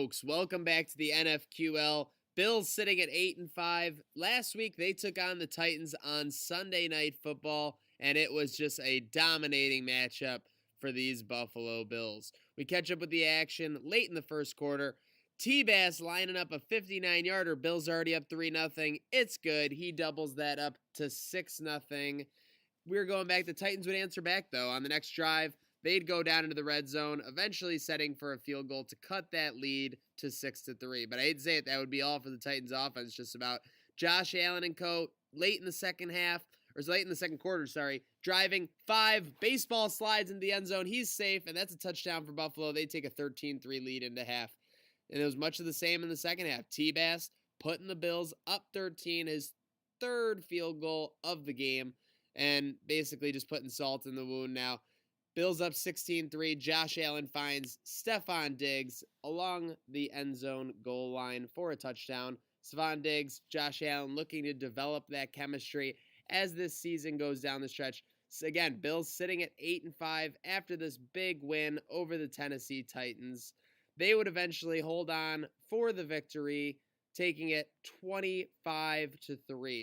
folks? Welcome back to the NFQL. Bills sitting at 8-5. Last week, they took on the Titans on Sunday Night Football, and it was just a dominating matchup for these Buffalo Bills. We catch up with the action late in the first quarter. T-Bass lining up a 59-yarder. Bills already up 3-0. It's good. He doubles that up to 6-0. We're going back. The Titans would answer back, though, on the next drive. They'd go down into the red zone, eventually setting for a field goal to cut that lead to 6-3. But I hate to say it, that would be all for the Titans offense. Just about Josh Allen and co. late in the second quarter, driving 5 baseball slides into the end zone. He's safe, and that's a touchdown for Buffalo. They take a 13-3 lead into half. And it was much of the same in the second half. T-Bass putting the Bills up 13, his third field goal of the game, and basically just putting salt in the wound now. Bills up 16-3. Josh Allen finds Stephon Diggs along the end zone goal line for a touchdown. Stephon Diggs, Josh Allen looking to develop that chemistry as this season goes down the stretch. So again, Bills sitting at 8-5 after this big win over the Tennessee Titans. They would eventually hold on for the victory, taking it 25-3.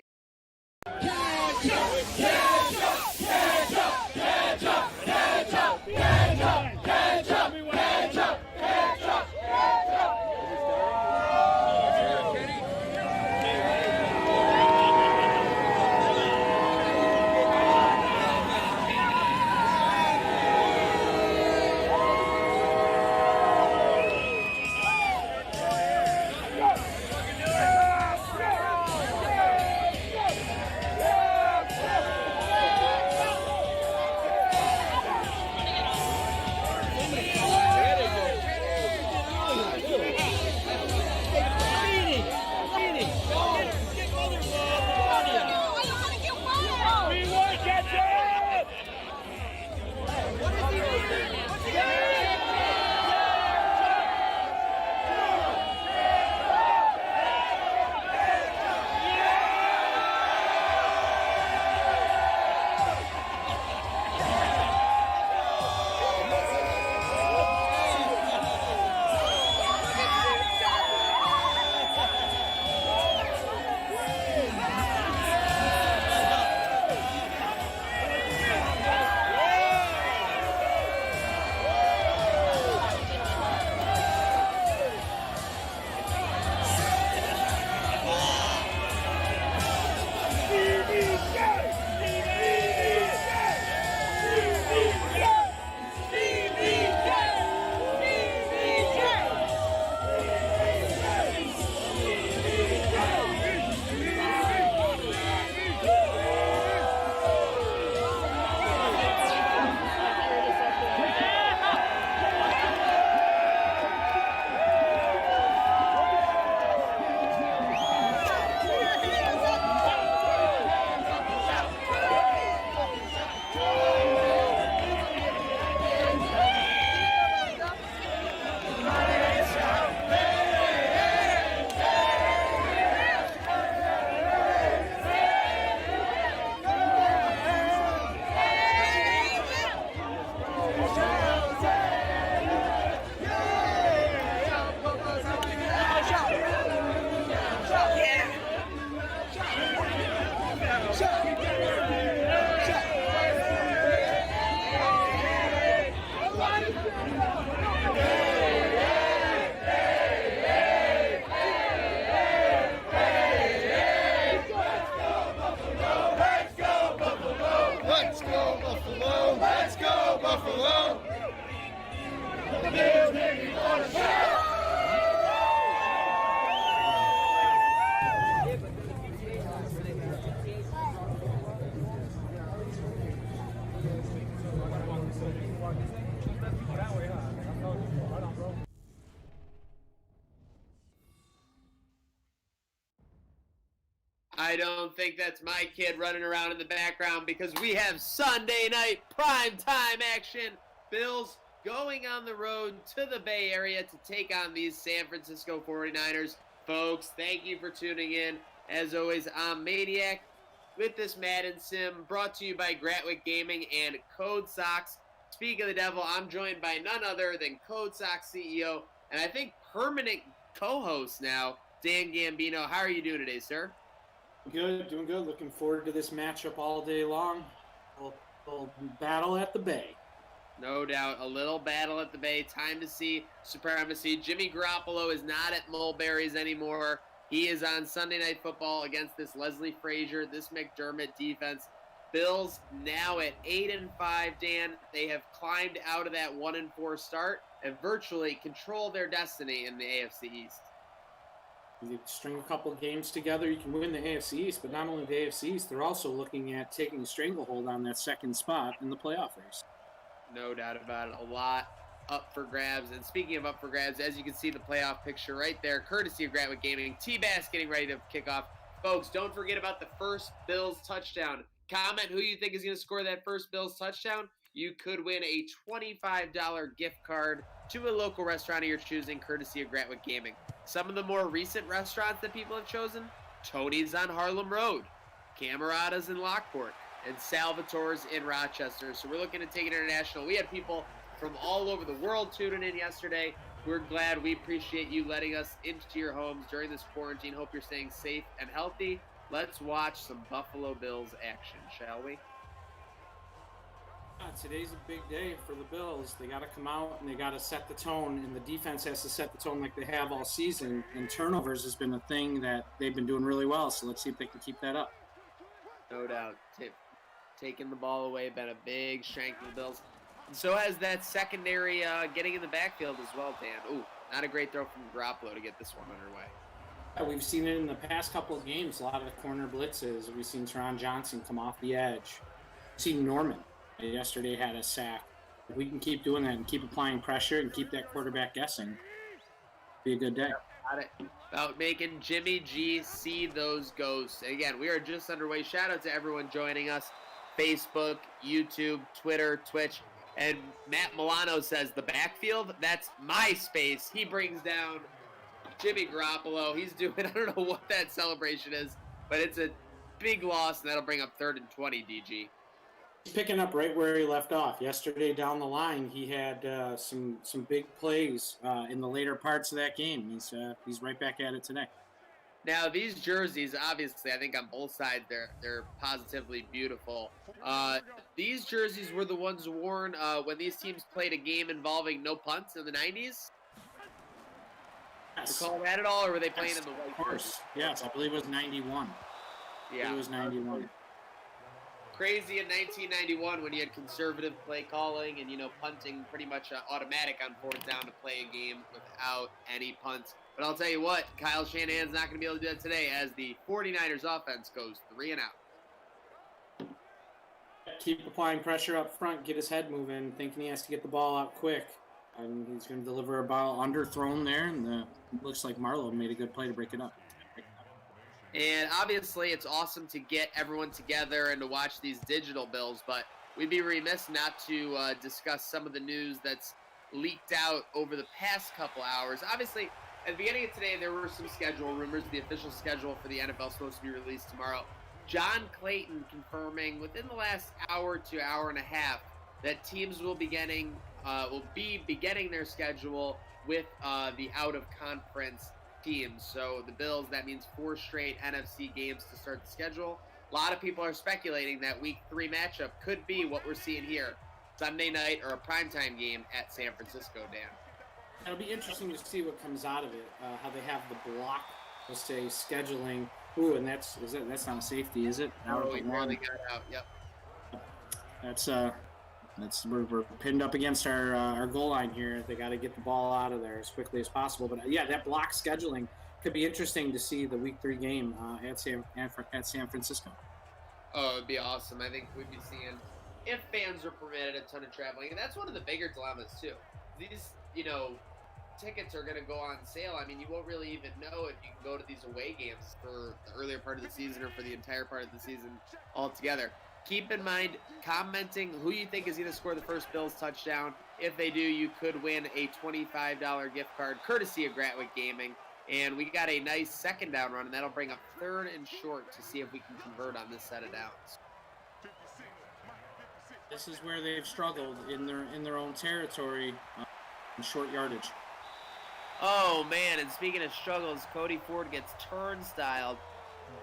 I don't think that's my kid running around in the background because we have Sunday night primetime action. Bills going on the road to the Bay Area to take on these San Francisco 49ers. Folks, thank you for tuning in. As always, I'm Maniac with this Madden Sim brought to you by Gratwick Gaming and Code Sox. Speak of the devil, I'm joined by none other than Code Sox CEO and I think permanent co-host now, Dan Gambino. How are you doing today, sir? Good, doing good. Looking forward to this matchup all day long. A little battle at the Bay. No doubt, a little battle at the Bay. Time to see supremacy. Jimmy Garoppolo is not at Mulberry's anymore. He is on Sunday Night Football against this Leslie Frazier, this McDermott defense. Bills now at 8-5. Dan, they have climbed out of that 1-4 start and virtually control their destiny in the AFC East. You string a couple of games together, you can win the AFC East, but not only the AFC East, they're also looking at taking a stranglehold on that second spot in the playoff race. No doubt about it. A lot up for grabs. And speaking of up for grabs, as you can see the playoff picture right there, courtesy of Gratwood Gaming, T-Bass getting ready to kick off. Folks, don't forget about the first Bills touchdown. Comment who you think is going to score that first Bills touchdown. You could win a $25 gift card to a local restaurant of your choosing, courtesy of Gratwood Gaming. Some of the more recent restaurants that people have chosen, Tony's on Harlem Road, Camerata's in Lockport, and Salvatore's in Rochester. So we're looking to take it international. We had people from all over the world tuning in yesterday. We're glad. We appreciate you letting us into your homes during this quarantine. Hope you're staying safe and healthy. Let's watch some Buffalo Bills action, shall we? Today's a big day for the Bills. They got to come out and they got to set the tone, and the defense has to set the tone like they have all season. And turnovers has been a thing that they've been doing really well. So let's see if they can keep that up. No doubt. Taking the ball away been a big strength of the Bills. And so has that secondary getting in the backfield as well, Dan. Ooh, not a great throw from Garoppolo to get this one underway. We've seen it in the past couple of games, a lot of the corner blitzes. We've seen Teron Johnson come off the edge. We've seen Norman yesterday had a sack. If we can keep doing that and keep applying pressure and keep that quarterback guessing, be a good day. Got it. About making Jimmy G see those ghosts. And again, we are just underway. Shout out to everyone joining us. Facebook, YouTube, Twitter, Twitch. And Matt Milano says the backfield, that's MySpace. He brings down Jimmy Garoppolo. He's doing, I don't know what that celebration is, but it's a big loss, and that'll bring up 3rd and 20, DG. He's picking up right where he left off. Yesterday down the line, he had some big plays in the later parts of that game. He's right back at it today. Now, these jerseys, obviously, I think on both sides, they're positively beautiful. These jerseys were the ones worn when these teams played a game involving no punts in the 90s? Yes. Recall that at all, or were they playing in the white? Of course. Yes, I believe it was 91. Yeah. It was 91. Crazy in 1991 when you had conservative play calling and, punting pretty much automatic on 4th down to play a game without any punts. But I'll tell you what, Kyle Shanahan's not going to be able to do that today as the 49ers offense goes 3 and out. Keep applying pressure up front, get his head moving, thinking he has to get the ball out quick. And he's going to deliver a ball underthrown there, and it looks like Marlowe made a good play to break it up. And obviously, it's awesome to get everyone together and to watch these digital Bills, but we'd be remiss not to discuss some of the news that's leaked out over the past couple hours. Obviously, at the beginning of today, there were some schedule rumors. The official schedule for the NFL is supposed to be released tomorrow. John Clayton confirming within the last hour to hour and a half that teams will be beginning their schedule with the out-of-conference teams. So the Bills, that means 4 straight NFC games to start the schedule. A lot of people are speculating that Week 3 matchup could be what we're seeing here, Sunday night or a primetime game at San Francisco, Dan. It'll be interesting to see what comes out of it, how they have the block, let's say, scheduling. Ooh, and that's not a safety, is it? No, we really got out, yep. We're pinned up against our goal line here. They got to get the ball out of there as quickly as possible. But yeah, that block scheduling could be interesting to see the Week 3 game at San Francisco. Oh, it'd be awesome. I think we'd be seeing, if fans are permitted, a ton of traveling, and that's one of the bigger dilemmas too. These, tickets are going to go on sale. I mean, you won't really even know if you can go to these away games for the earlier part of the season or for the entire part of the season altogether. Keep in mind, commenting who you think is going to score the first Bills touchdown. If they do, you could win a $25 gift card, courtesy of Gratwood Gaming. And we got a nice second down run, and that'll bring up 3rd and short to see if we can convert on this set of downs. This is where they've struggled in their own territory in short yardage. Oh, man, and speaking of struggles, Cody Ford gets turnstiled.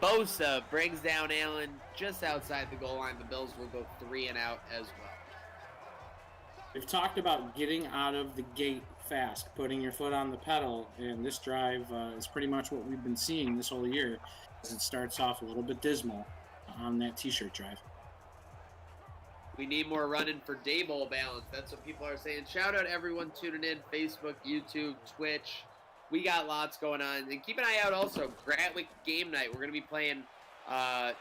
Bosa brings down Allen just outside the goal line. The Bills will go 3 and out as well. We've talked about getting out of the gate fast, putting your foot on the pedal, and this drive is pretty much what we've been seeing this whole year as it starts off a little bit dismal on that T-shirt drive. We need more running for Daboll balance. That's what people are saying. Shout out everyone tuning in, Facebook, YouTube, Twitch. We got lots going on. And keep an eye out also, Gratwick game night. We're going to be playing, Rocket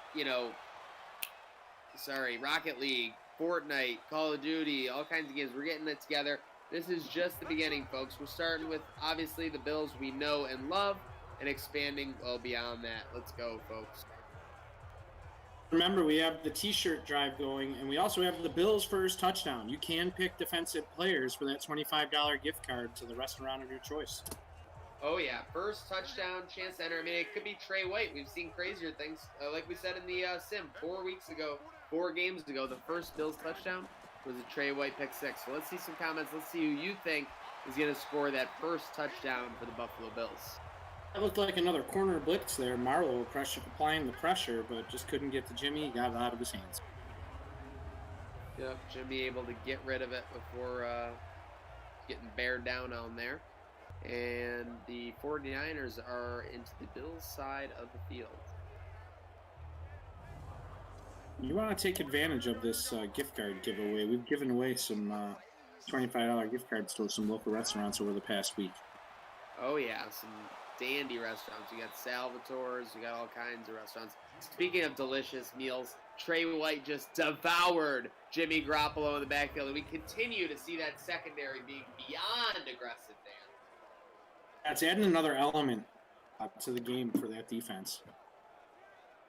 League, Fortnite, Call of Duty, all kinds of games. We're getting it together. This is just the beginning, folks. We're starting with, obviously, the Bills we know and love and expanding well beyond that. Let's go, folks. Remember, we have the T-shirt drive going, and we also have the Bills' first touchdown. You can pick defensive players for that $25 gift card to the restaurant of your choice. Oh, yeah. First touchdown, chance to enter. I mean, it could be Trey White. We've seen crazier things. Like we said in the sim 4 games ago, the first Bills touchdown was a Trey White pick 6. So let's see some comments. Let's see who you think is going to score that first touchdown for the Buffalo Bills. That looked like another corner blitz there. Marlowe applying the pressure, but just couldn't get to Jimmy. He got it out of his hands. Yep, Jimmy able to get rid of it before getting bared down on there. And the 49ers are into the Bills' side of the field. You want to take advantage of this gift card giveaway. We've given away some $25 gift cards to some local restaurants over the past week. Oh, yeah, some dandy restaurants. You got Salvatore's, you got all kinds of restaurants. Speaking of delicious meals, Trey White just devoured Jimmy Garoppolo in the backfield, and we continue to see that secondary being beyond aggressive, Dan. That's adding another element to the game for that defense.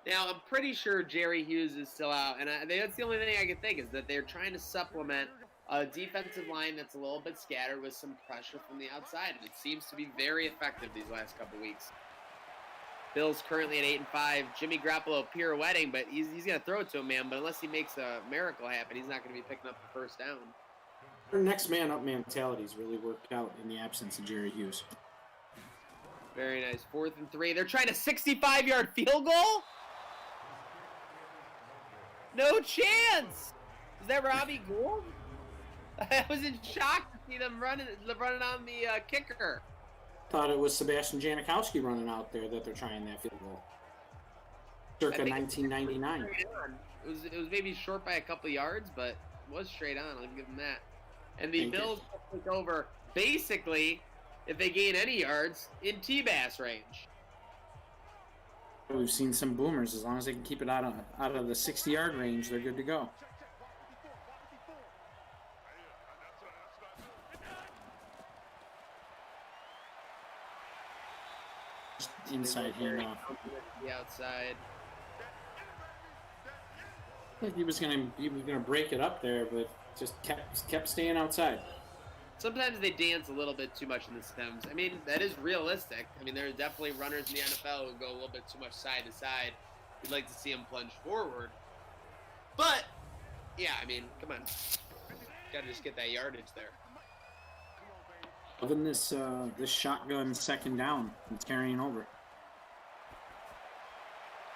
Now, I'm pretty sure Jerry Hughes is still out, and that's the only thing I can think is that they're trying to supplement a defensive line that's a little bit scattered with some pressure from the outside, and it seems to be very effective these last couple weeks. Bills currently at 8-5. Jimmy Garoppolo pirouetting, but he's going to throw it to him, man. But unless he makes a miracle happen, he's not going to be picking up the first down. Their next man up mentality's really worked out in the absence of Jerry Hughes. Very nice. 4th and 3. They're trying a 65-yard field goal? No chance. Is that Robbie Gould? I was in shock to see them running on the kicker. Thought it was Sebastian Janikowski running out there that they're trying that field goal. Circa 1999. It was maybe short by a couple of yards, but it was straight on. I'll give them that. And the Bills take over basically, if they gain any yards, in T-Bass range. We've seen some boomers. As long as they can keep it out of the 60-yard range, they're good to go. Inside handoff. The outside. I think he was gonna break it up there, but just kept staying outside. Sometimes they dance a little bit too much in the stems. I mean, that is realistic. I mean, there are definitely runners in the NFL who go a little bit too much side to side. We'd like to see them plunge forward. But, yeah, I mean, come on. Got to just get that yardage there. Loving this shotgun second down. It's carrying over.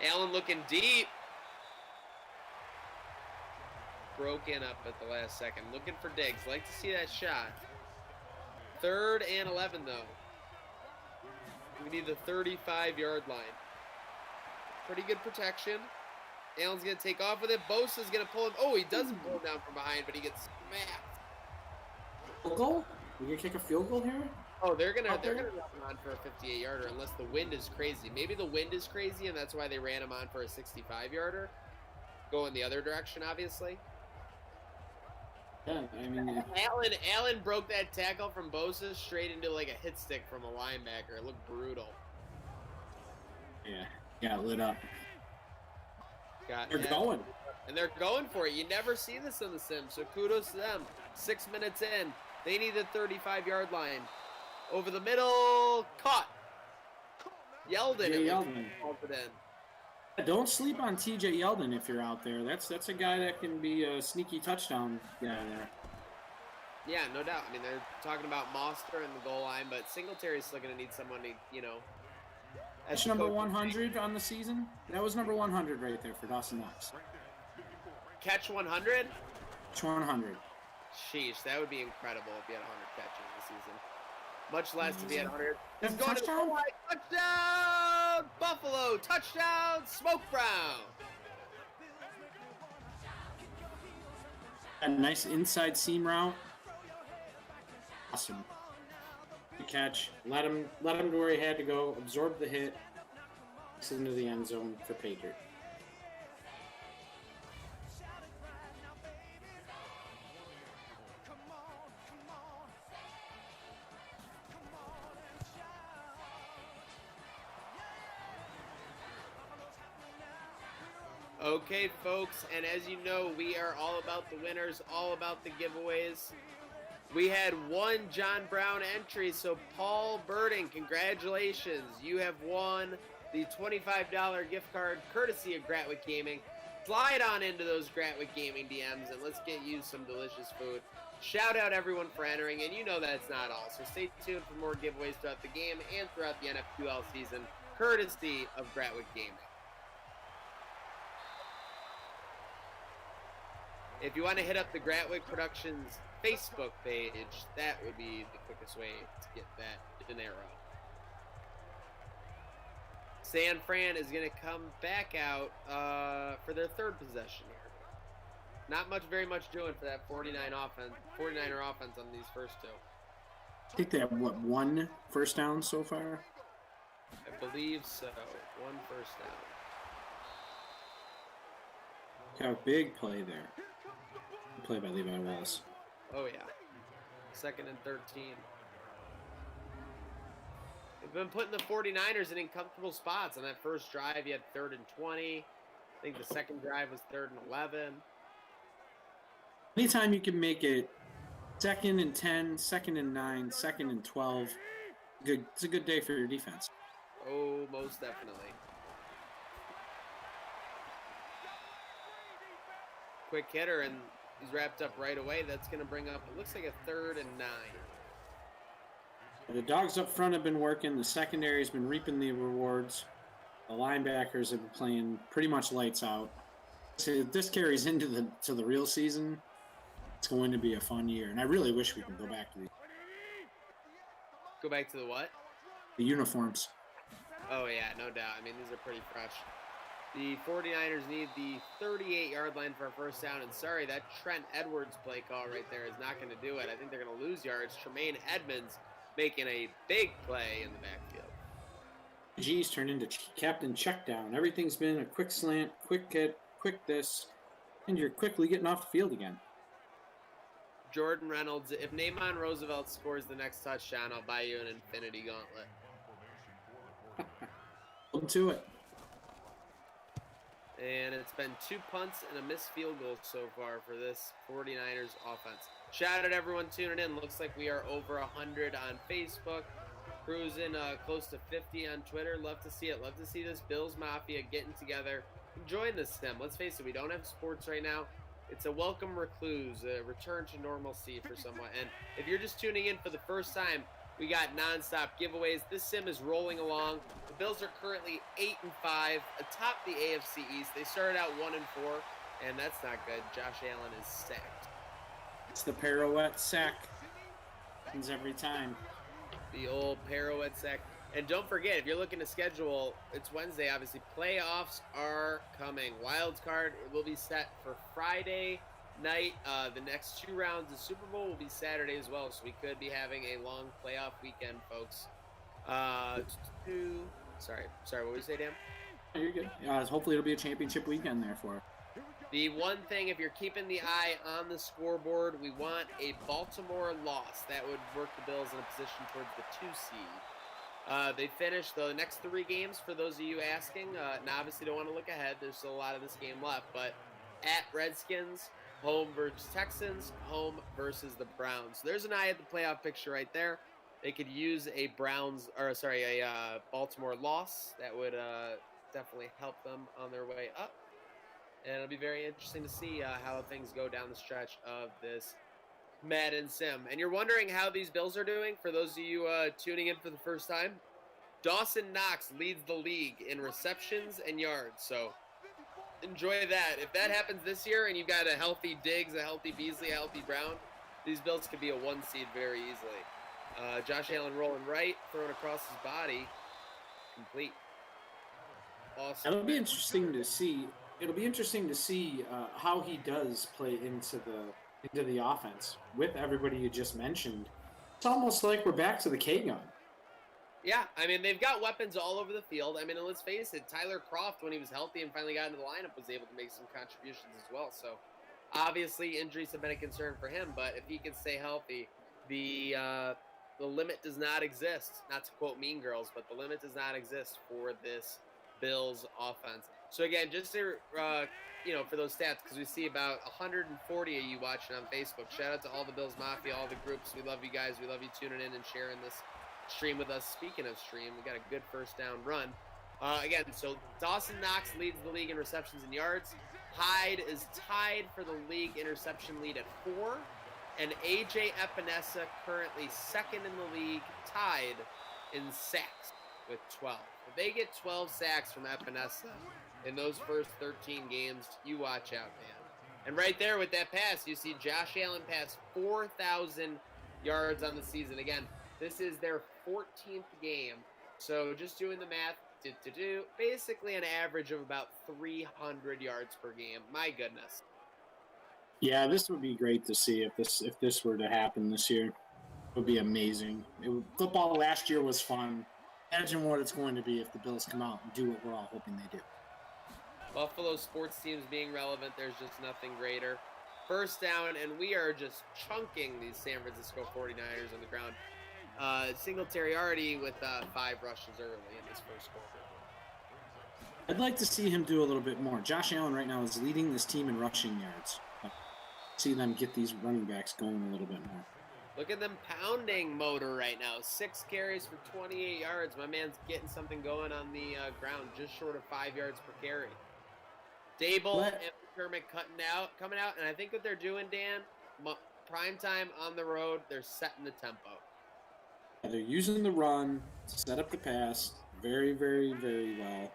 Allen looking deep. Broken up at the last second. Looking for Diggs. Like to see that shot. 3rd and 11, though. We need the 35-yard line. Pretty good protection. Allen's going to take off with it. Bosa's going to pull him. Oh, he doesn't pull him down from behind, but he gets smacked. Field goal? Are you going to kick a field goal here? Oh, they're gonna run him on for a 58-yarder unless the wind is crazy. Maybe the wind is crazy, and that's why they ran him on for a 65-yarder. Going the other direction, obviously. Yeah, I mean... Allen broke that tackle from Bosa straight into like a hit stick from a linebacker. It looked brutal. Yeah, got lit up. They're going. And they're going for it. You never see this in the sim, so kudos to them. 6 minutes in. They need the 35-yard line. Over the middle. Caught. Yeldon. Don't sleep on TJ Yeldon if you're out there. That's a guy that can be a sneaky touchdown guy there. Yeah, no doubt. I mean, they're talking about Monster in the goal line, but Singletary's still going to need someone to, as That's the number coach, 100 on the season. That was number 100 right there for Dawson Knox. catch 100. It's 100. Sheesh, that would be incredible if he had 100 catches this season. Much less if he had 100. He's That going to the touchdown? goal line. Touchdown, Buffalo! Touchdown, Smoke Brown! A nice inside seam route. Awesome. Good catch. Let him go where he had to go. Absorb the hit. Into the end zone for Patriot. Okay, folks, and as you know, we are all about the winners, all about the giveaways. We had one John Brown entry, so Paul Burden, congratulations. You have won the $25 gift card courtesy of Gratwick Gaming. Slide on into those Gratwick Gaming DMs and let's get you some delicious food. Shout out everyone for entering, and you know that's not all, so stay tuned for more giveaways throughout the game and throughout the NFQL season, courtesy of Gratwick Gaming. If you want to hit up the Gratwick Productions Facebook page, that would be the quickest way to get that dinero. San Fran is going to come back out for their third possession here. Not very much doing for that 49er offense on these first two. I think they have, one first down so far? I believe so. One first down. Got a big play there. Play by Levi Wallace. Oh, yeah. 2nd and 13. They've been putting the 49ers in uncomfortable spots. On that first drive, you had 3rd and 20. I think the second drive was 3rd and 11. Anytime you can make it 2nd and 10, 2nd and 9, 2nd and 12, it's a good day for your defense. Oh, most definitely. Quick hitter, and he's wrapped up right away. That's going to bring up, it looks like a 3rd and 9. The dogs up front have been working. The secondary has been reaping the rewards. The linebackers have been playing pretty much lights out. So if this carries into the real season, it's going to be a fun year. And I really wish we could go back to the what? The uniforms. Oh, yeah, no doubt. I mean, these are pretty fresh. The 49ers need the 38-yard line for a first down. And sorry, that Trent Edwards play call right there is not going to do it. I think they're going to lose yards. Tremaine Edmonds making a big play in the backfield. G's turned into captain check down. Everything's been a quick slant, quick hit, quick this, and you're quickly getting off the field again. Jordan Reynolds, if Naaman Roosevelt scores the next touchdown, I'll buy you an infinity gauntlet. Welcome to it. And it's been 2 punts and a missed field goal so far for this 49ers offense. Shout out everyone tuning in. Looks like we are over 100 on Facebook. Cruising close to 50 on Twitter. Love to see it. Love to see this Bills Mafia getting together, enjoying this sim. Let's face it, we don't have sports right now. It's a welcome recluse, a return to normalcy for someone. And if you're just tuning in for the first time, we got nonstop giveaways. This sim is rolling along. The Bills are currently 8-5, atop the AFC East. They started out 1-4, and that's not good. Josh Allen is sacked. It's the pirouette sack. Happens every time. The old pirouette sack. And don't forget, if you're looking to schedule, it's Wednesday, obviously. Playoffs are coming. Wild card will be set for Friday night. The next 2 rounds of Super Bowl will be Saturday as well, so we could be having a long playoff weekend, folks. Sorry, what would you say, Dan? You're good. Hopefully it'll be a championship weekend there for it. The one thing, if you're keeping the eye on the scoreboard, we want a Baltimore loss. That would work the Bills in a position towards the 2 seed. They finished the next 3 games, for those of you asking. And obviously don't want to look ahead. There's still a lot of this game left. But at Redskins, home versus Texans, home versus the Browns. So there's an eye at the playoff picture right there. They could use a Baltimore loss. That would definitely help them on their way up. And it'll be very interesting to see how things go down the stretch of this Madden Sim. And you're wondering how these Bills are doing? For those of you tuning in for the first time, Dawson Knox leads the league in receptions and yards. So enjoy that. If that happens this year and you've got a healthy Diggs, a healthy Beasley, a healthy Brown, these Bills could be a 1 seed very easily. Josh Allen rolling right, throwing across his body. Complete. Awesome. It'll be interesting to see. It'll be interesting to see how he does play into the offense with everybody you just mentioned. It's almost like we're back to the K gun. Yeah, I mean, they've got weapons all over the field. I mean, and let's face it, Tyler Kroft, when he was healthy and finally got into the lineup, was able to make some contributions as well. So, obviously, injuries have been a concern for him, but if he can stay healthy, the limit does not exist. Not to quote Mean Girls, but the limit does not exist for this Bills offense. So, again, just to, for those stats, because we see about 140 of you watching on Facebook. Shout out to all the Bills Mafia, all the groups. We love you guys. We love you tuning in and sharing this stream with us. Speaking of stream, we got a good first down run. Again, so Dawson Knox leads the league in receptions and yards. Hyde is tied for the league interception lead at 4. And A.J. Epinesa currently second in the league, tied in sacks with 12. If they get 12 sacks from Epinesa in those first 13 games, you watch out, man. And right there with that pass, you see Josh Allen pass 4,000 yards on the season. Again, this is their 14th game. So just doing the math, basically an average of about 300 yards per game. My goodness. Yeah, this would be great to see if this were to happen this year. It would be amazing. Football last year was fun. Imagine what it's going to be if the Bills come out and do what we're all hoping they do. Buffalo sports teams being relevant, there's just nothing greater. First down, and we are just chunking these San Francisco 49ers on the ground. Singletary already with 5 rushes early in this first quarter. I'd like to see him do a little bit more. Josh Allen right now is leading this team in rushing yards. See them get these running backs going a little bit more. Look at them pounding Motor right now. 6 carries for 28 yards. My man's getting something going on the ground, just short of 5 yards per carry. Dable and McCormick coming out, and I think what they're doing, Dan, prime time on the road, they're setting the tempo. They're using the run to set up the pass very, very, very well.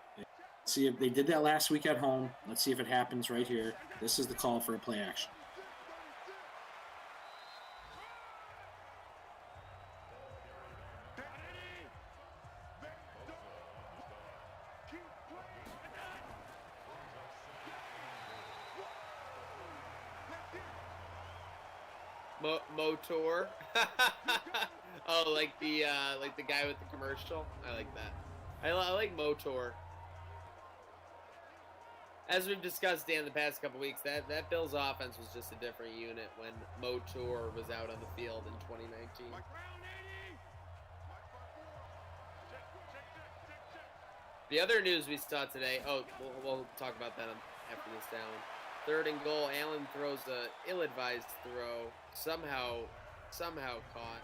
See if they did that last week at home. Let's see if it happens right here. This is the call for a play action. Motor. Oh, like the guy with the commercial. I like that. I like Motor. As we've discussed, Dan, the past couple weeks, that Bills offense was just a different unit when Motor was out on the field in 2019. The other news we saw today. Oh, we'll talk about that after this down. 3rd and goal. Allen throws a ill-advised throw. Somehow caught.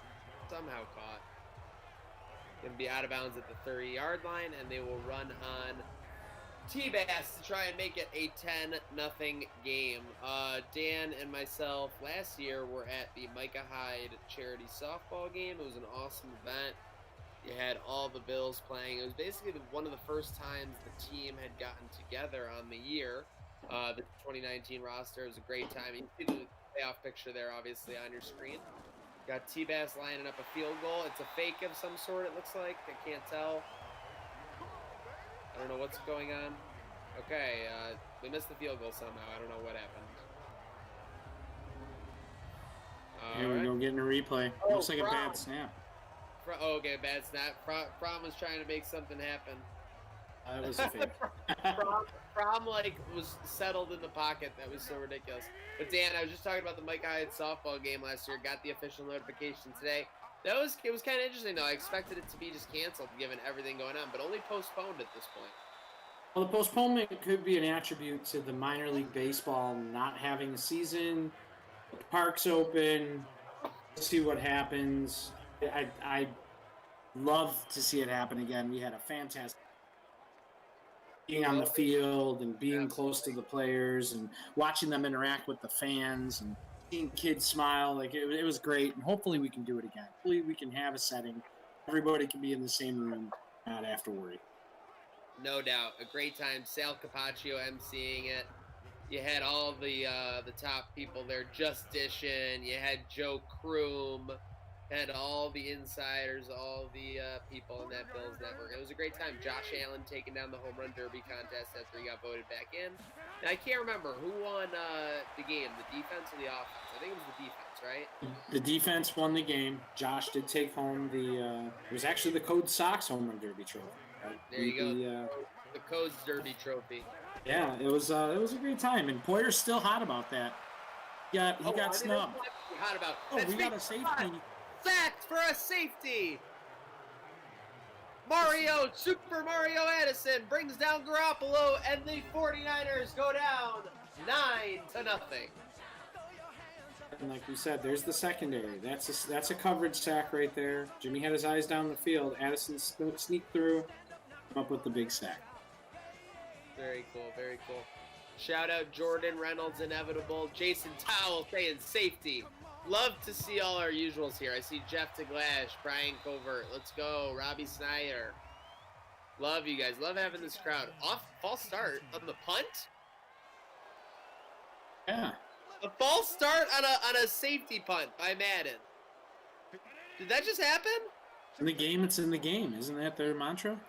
Going to be out of bounds at the 30-yard line, and they will run on T-Bass to try and make it a 10-0 game. Dan and myself last year were at the Micah Hyde charity softball game. It was an awesome event. You had all the Bills playing. It was basically one of the first times the team had gotten together on the year. The 2019 roster. It was a great time. You can see the playoff picture there, obviously, on your screen. Got T-Bass lining up a field goal. It's a fake of some sort, it looks like. I can't tell. I don't know what's going on. Okay, we missed the field goal somehow. I don't know what happened. Here we go, getting a replay. Looks like a bad snap. Okay, bad snap. Fromm was trying to make something happen. That was a fake. Fromm was settled in the pocket. That was so ridiculous. But Dan, I was just talking about the Mike Hyde softball game last year. Got the official notification today. It was kind of interesting though. I expected it to be just canceled given everything going on, but only postponed at this point. Well, the postponement could be an attribute to the minor league baseball not having a season. The park's open. Let's see what happens. I love to see it happen again. We had a fantastic being on the field and being close to the players and watching them interact with the fans. And Seeing kids smile, like it was great, and hopefully we can do it again. Hopefully we can have a setting, everybody can be in the same room, not have to worry. No doubt, a great time. Sal Capaccio emceeing it. You had all the top people there just dishing. You had Joe Kroom, had all the insiders, all the people in that Bills network. It was a great time. Josh Allen taking down the home run derby contest after he got voted back in. And I can't remember who won the game, the defense or the offense. I think it was the defense, right? The defense won the game. Josh did take home it was actually the Code Sox home run derby trophy. There you go. The Codes Derby trophy. Yeah, it was a great time, and Poyer's still hot about that. Yeah, he got snubbed. Hot about. Oh, we got a safety. Sacked for a safety. Super Mario Addison brings down Garoppolo, and the 49ers go down 9-0. And like we said, there's the secondary. That's a coverage sack right there. Jimmy had his eyes down the field. Addison sneaked through, come up with the big sack. Very cool, very cool. Shout out Jordan Reynolds, inevitable. Jason Towell saying safety. Love to see all our usuals here. I see Jeff DeGlash, Brian Covert. Let's go. Robbie Snyder. Love you guys. Love having this crowd. False start on the punt. Yeah. A false start on a safety punt by Madden. Did that just happen? In the game, it's in the game. Isn't that their mantra?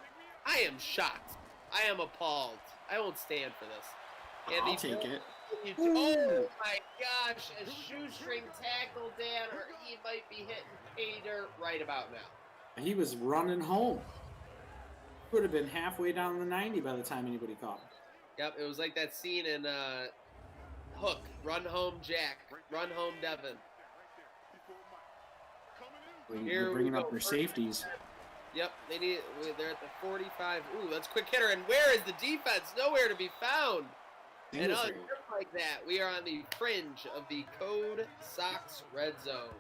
I am shocked. I am appalled. I won't stand for this. And I'll take it. Oh my gosh, a shoestring tackle, Dan, or he might be hitting pay dirt right about now. He was running home. Would have been halfway down the 90 by the time anybody caught him. Yep, it was like that scene in Hook. Run home, Jack. Run home, Devin. They're bringing up their safeties. Yep, they're at the 45. Ooh, that's quick hitter. And where is the defense? Nowhere to be found. And just like that, we are on the fringe of the Code Sox red zone.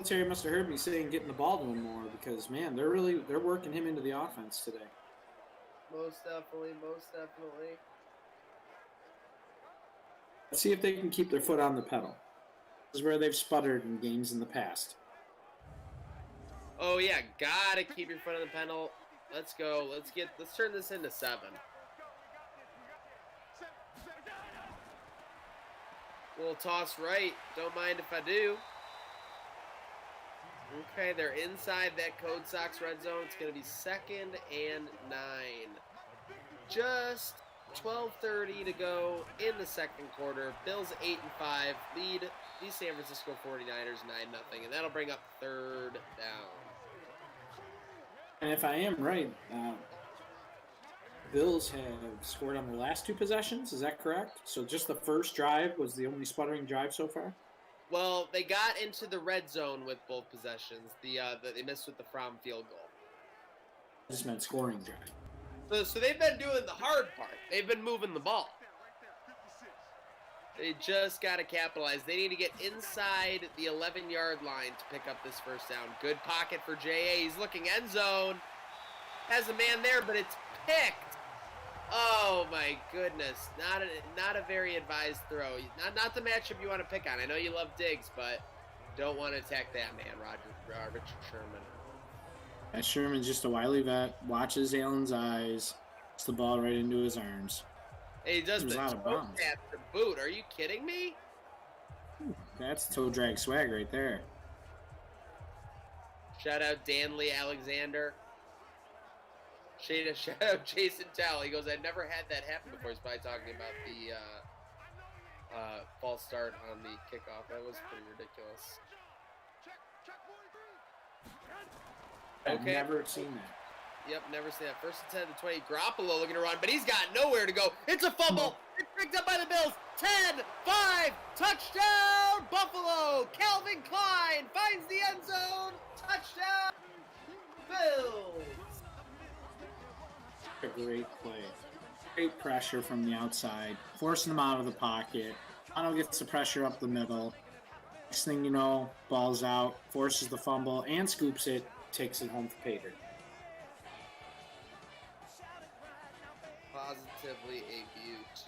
Terry must have heard me saying getting the ball to him more because, man, they're working him into the offense today. Most definitely, most definitely. Let's see if they can keep their foot on the pedal. This is where they've sputtered in games in the past. Oh yeah, gotta keep your foot on the pedal. Let's go. Let's turn this into 7. We'll toss right. Don't mind if I do. Okay, they're inside that Code Sox red zone. It's going to be 2nd and 9. Just 12:30 to go in the second quarter. Bills 8-5 lead the San Francisco 49ers 9-0, and that'll bring up 3rd down. And if I am right, Bills have scored on their last 2 possessions. Is that correct? So just the first drive was the only sputtering drive so far? Well, they got into the red zone with both possessions. They missed with the Fromm field goal. I just meant scoring drive. So they've been doing the hard part. They've been moving the ball. They just got to capitalize. They need to get inside the 11-yard line to pick up this first down. Good pocket for J.A. He's looking end zone. Has a man there, but it's picked. Oh, my goodness. Not a very advised throw. Not the matchup you want to pick on. I know you love Diggs, but don't want to attack that man, Richard Sherman. That Sherman's just a wily vet. Watches Allen's eyes. Puts the ball right into his arms. Hey, he does the toe tap to boot. Are you kidding me? That's toe drag swag right there. Shout out Danley Alexander. Shout out Jason Towell. He goes, I've never had that happen before. He's probably talking about the false start on the kickoff. That was pretty ridiculous. I've never seen that. Yep, never seen that. 1st and 10 to 20. Garoppolo looking to run, but he's got nowhere to go. It's a fumble. It's picked up by the Bills. 10, 5, touchdown, Buffalo. Calvin Klein finds the end zone. Touchdown, Bills. A great play. Great pressure from the outside. Forcing them out of the pocket. Otto gets the pressure up the middle. Next thing you know, ball's out. Forces the fumble and scoops it. Takes it home for Pater. Positively a beaut.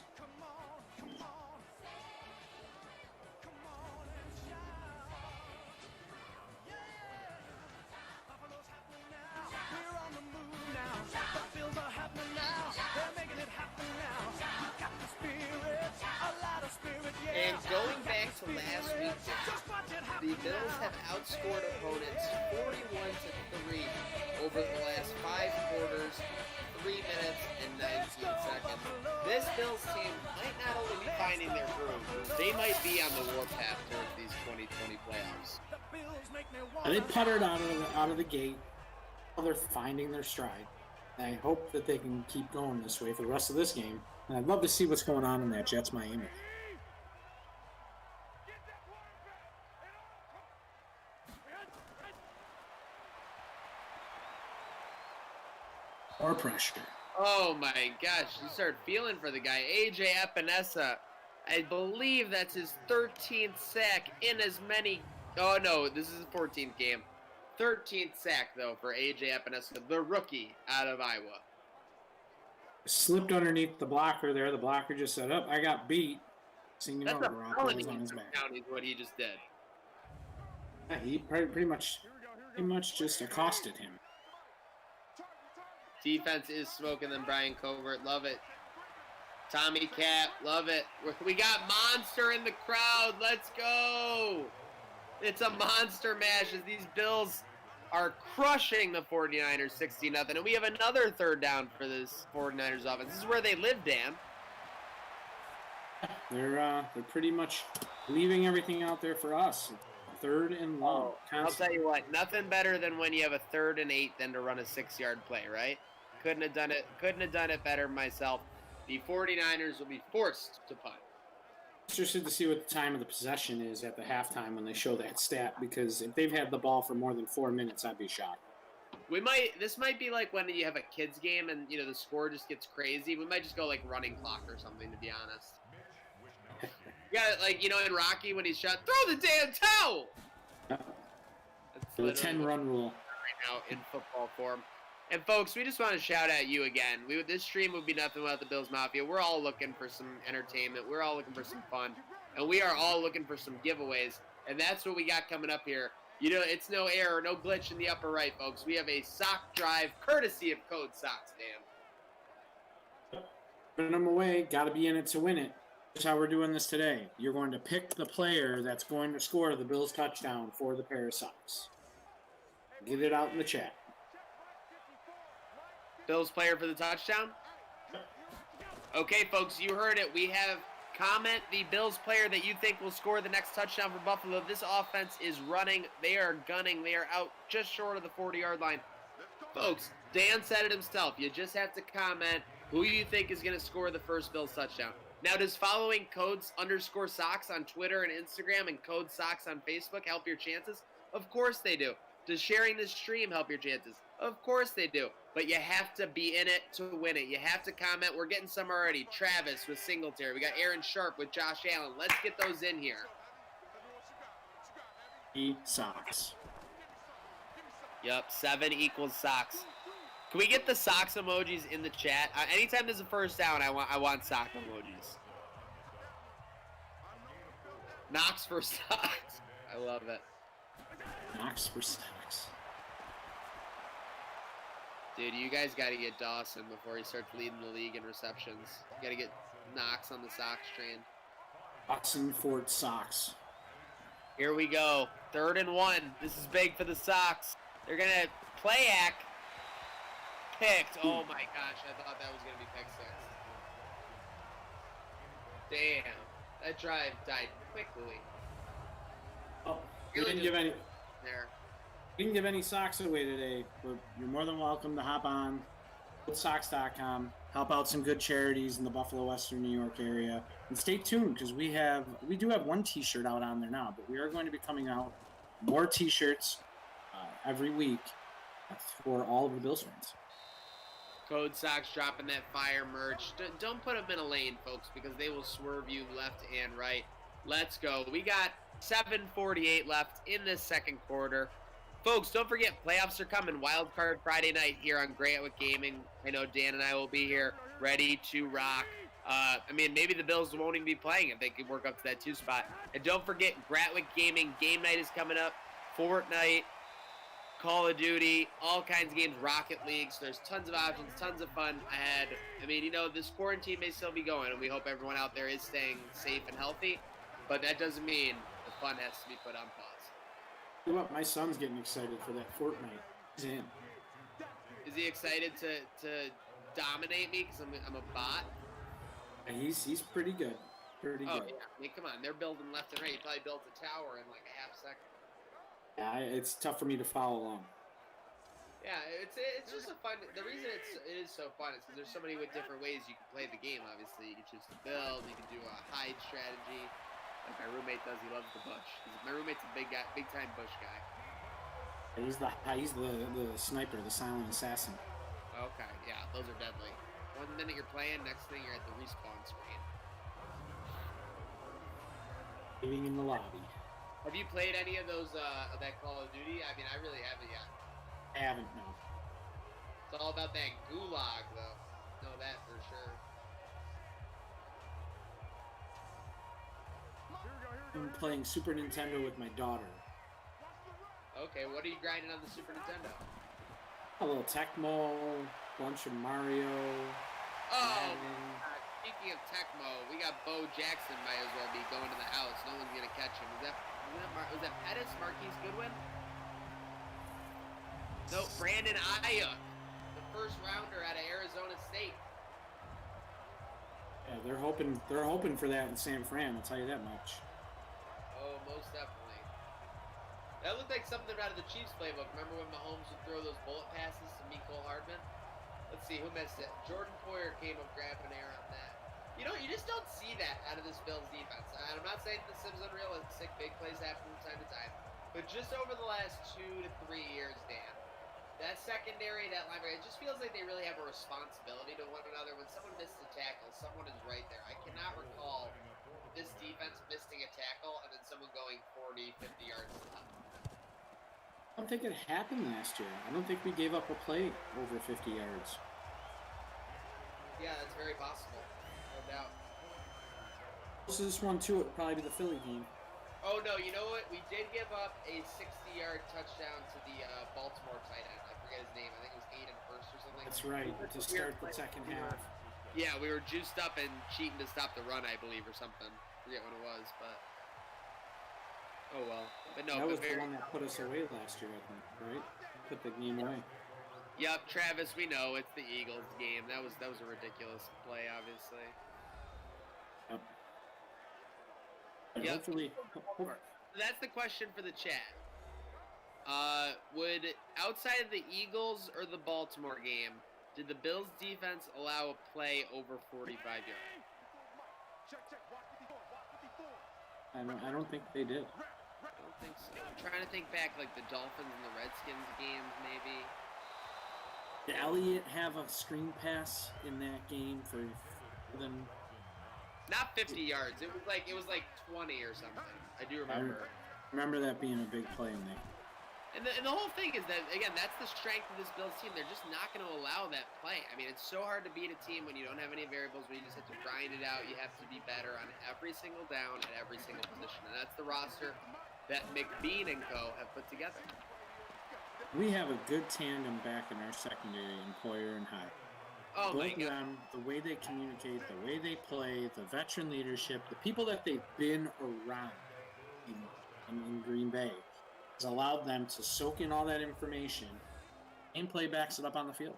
And going back to last week, the Bills have outscored opponents 41-3 over the last 5 quarters, 3 minutes and 19 seconds. This Bills team might not only be finding their groove, they might be on the warpath towards these 2020 playoffs. And they puttered out of the gate. They're finding their stride. And I hope that they can keep going this way for the rest of this game. And I'd love to see what's going on in that Jets-Miami. More pressure. Oh my gosh, you start feeling for the guy. AJ Epinesa, I believe that's his 13th sack in as many. Oh no, this is his 14th game. 13th sack, though, for AJ Epinesa, the rookie out of Iowa. Slipped underneath the blocker there. The blocker just said, I got beat. That's a felony on his back. Is what he just did. Yeah, he pretty much just accosted him. Defense is smoking them, Brian Covert. Love it. Tommy Cap, love it. We got Monster in the crowd. Let's go. It's a monster match as these Bills are crushing the 49ers 60-0. And we have another third down for this 49ers offense. This is where they live, Dan. They're pretty much leaving everything out there for us. 3rd and long. I'll tell you what, nothing better than when you have a 3rd and 8 than to run a 6-yard play, right? Couldn't have done it better myself. The 49ers will be forced to punt. Interested to see what the time of the possession is at the halftime when they show that stat, because if they've had the ball for more than 4 minutes, I'd be shocked. This might be like when you have a kids game and the score just gets crazy. We might just go like running clock or something, to be honest. Yeah, like in Rocky when he's shot, throw the damn towel. That's the 10-run rule right now in football form. And folks, we just want to shout at you again. This stream would be nothing without the Bills Mafia. We're all looking for some entertainment. We're all looking for some fun. And we are all looking for some giveaways. And that's what we got coming up here. It's no error, no glitch in the upper right, folks. We have a sock drive courtesy of Code Socks, Dan. Putting them away. Got to be in it to win it. Here's how we're doing this today. You're going to pick the player that's going to score the Bills touchdown for the pair of socks. Get it out in the chat. Bills player for the touchdown? Okay, folks, you heard it. We have comment the Bills player that you think will score the next touchdown for Buffalo. This offense is running. They are gunning. They are out just short of the 40-yard line. Folks, Dan said it himself. You just have to comment who you think is going to score the first Bills touchdown. Now, does following codes_socks on Twitter and Instagram and Code Socks on Facebook help your chances? Of course they do. Does sharing this stream help your chances? Of course they do. But you have to be in it to win it. You have to comment. We're getting some already. Travis with Singletary. We got Aaron Sharp with Josh Allen. Let's get those in here. Socks. Yep, 7 equals socks. Can we get the socks emojis in the chat? Anytime there's a first down, I want sock emojis. Knox for socks. I love it. Knox for socks. Dude, you guys got to get Dawson before he starts leading the league in receptions. You got to get Knox on the Sox train. Dawson Ford Sox. Here we go. 3rd and 1. This is big for the Sox. They're going to play act. Picked. Oh my gosh, I thought that was going to be pick 6. Damn. That drive died quickly. Oh, we didn't give any. There. We didn't give any socks away today, but you're more than welcome to hop on socks.com, help out some good charities in the Buffalo, Western New York area, and stay tuned because we do have one T-shirt out on there now, but we are going to be coming out more T-shirts every week for all of the Bills fans. Code Socks dropping that fire merch. Don't put them in a lane, folks, because they will swerve you left and right. Let's go. We got 7:48 left in this second quarter. Folks, don't forget, playoffs are coming. Wild Card Friday night here on Grantwick Gaming. I know Dan and I will be here ready to rock. Maybe the Bills won't even be playing if they can work up to that 2 spot. And don't forget, Grantwick Gaming game night is coming up. Fortnite, Call of Duty, all kinds of games, Rocket League. So there's tons of options, tons of fun ahead. This quarantine may still be going, and we hope everyone out there is staying safe and healthy. but that doesn't mean the fun has to be put on pause. You know what? My son's getting excited for that Fortnite. He's in. Is he excited to dominate me because I'm a bot? And he's pretty good. Pretty Oh good. yeah, I mean come on, they're building left and right. He probably built a tower in like a half second. Yeah, it's tough for me to follow along. Yeah, it's just a fun. The reason it is so fun is because there's so many different ways you can play the game. Obviously, you can choose to build. You can do a hide strategy, like my roommate does. He loves the bush. My roommate's a big guy, big time bush guy. He's the sniper, the silent assassin. Okay, yeah, those are deadly. One minute you're playing, next thing you're at the respawn screen. Waiting in the lobby. Have you played any of those of that Call of Duty? I mean, I really haven't yet. I haven't, no. It's all about that gulag, though. Know that for sure. I'm playing Super Nintendo with my daughter. Okay, what are you grinding on the Super Nintendo? A little Tecmo, bunch of Mario. Oh, speaking of Tecmo, we got Bo Jackson might as well be going to the house. No one's gonna catch him. Was that Pettis, Marquise Goodwin? No, Brandon Ayuk, the first rounder out of Arizona State. Yeah, they're hoping for that in San Fran. I'll tell you that much. Oh, most definitely. That looked like something out of the Chiefs playbook. Remember when Mahomes would throw those bullet passes to Mecole Hardman? Let's see, who missed it? Jordan Poyer came up grabbing air on that. You know, you just don't see that out of this Bills defense. And I'm not saying the Sims unrealistic. Big plays happen from time to time. But just over the last 2 to 3 years, Dan, that secondary, that linebacker, it just feels like they really have a responsibility to one another. When someone misses a tackle, someone is right there. I cannot recall this defense missing a tackle and then someone going 40, 50 yards to the I don't think it happened last year. I don't think we gave up a play over 50 yards. Yeah, that's very possible. No doubt. Closest one to it would probably be the Philly game. Oh, no, you know what? We did give up a 60-yard touchdown to the Baltimore tight end. I forget his name. I think it was Aiden Hurst or something. That's right, to start the second half. Yeah, we were juiced up and cheating to stop the run, I believe, or something. Forget what it was, but... Oh, well. But no, that was the one that put us away last year, I think, right? Put the game away. Yep, Travis, we know. It's the Eagles game. That was a ridiculous play, obviously. Yep. Yep. Hopefully. That's the question for the chat. Would, outside of the Eagles or the Baltimore game, did the Bills' defense allow a play over 45 yards? I don't think they did. I don't think so. I'm trying to think back, like the Dolphins and the Redskins games, maybe. Did Elliott have a screen pass in that game for them? Not 50 yards. It was like 20 or something. I do remember. I remember that being a big play in there. And the whole thing is that, again, that's the strength of this Bills team. They're just not going to allow that play. I mean, it's so hard to beat a team when you don't have any variables, where you just have to grind it out. You have to be better on every single down at every single position. And that's the roster that McBean and co. have put together. We have a good tandem back in our secondary in Poyer and Hyde. Oh, both my God. of them, the way they communicate, the way they play, the veteran leadership, the people that they've been around in Green Bay has allowed them to soak in all that information and play backs it up on the field.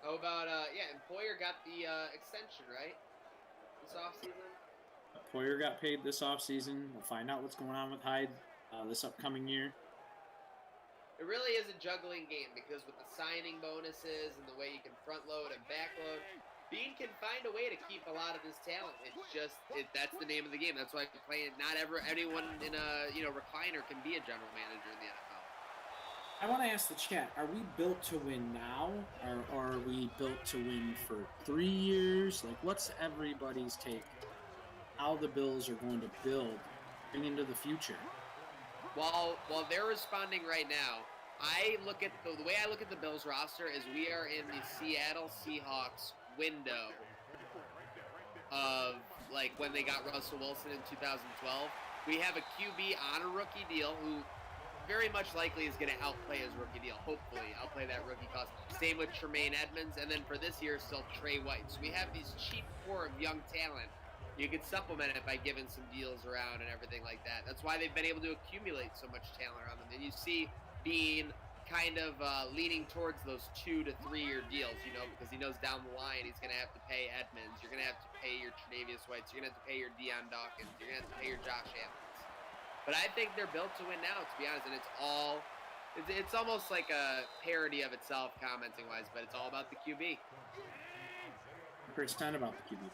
How about, and Poyer got the extension, right? This offseason? Poyer got paid this offseason. We'll find out what's going on with Hyde this upcoming year. It really is a juggling game, because with the signing bonuses and the way you can front load and back load, Bean can find a way to keep a lot of his talent. It's just that's the name of the game. That's why not anyone in a recliner can be a general manager in the NFL. I want to ask the chat: are we built to win now, or are we built to win for 3 years? Like, what's everybody's take? How the Bills are going to build into the future? While they're responding right now, I look at the way I look at the Bills roster is we are in the Seattle Seahawks window of like when they got Russell Wilson in 2012. We have a QB on a rookie deal who very much likely is going to outplay his rookie deal. Hopefully, outplay that rookie cost. Same with Tremaine Edmonds, and then for this year, still Trey White. So we have these cheap core of young talent You could supplement it by giving some deals around and everything like that. That's why they've been able to accumulate so much talent around them. And you see Bean kind of leaning towards those 2 to 3 year deals, because he knows down the line he's going to have to pay Edmonds. You're going to have to pay your Tre'Davious Whites. You're going to have to pay your Deion Dawkins. You're going to have to pay your Josh Allens. But I think they're built to win now, to be honest. And it's almost like a parody of itself, commenting wise, but it's all about the QB. Percent about the QB.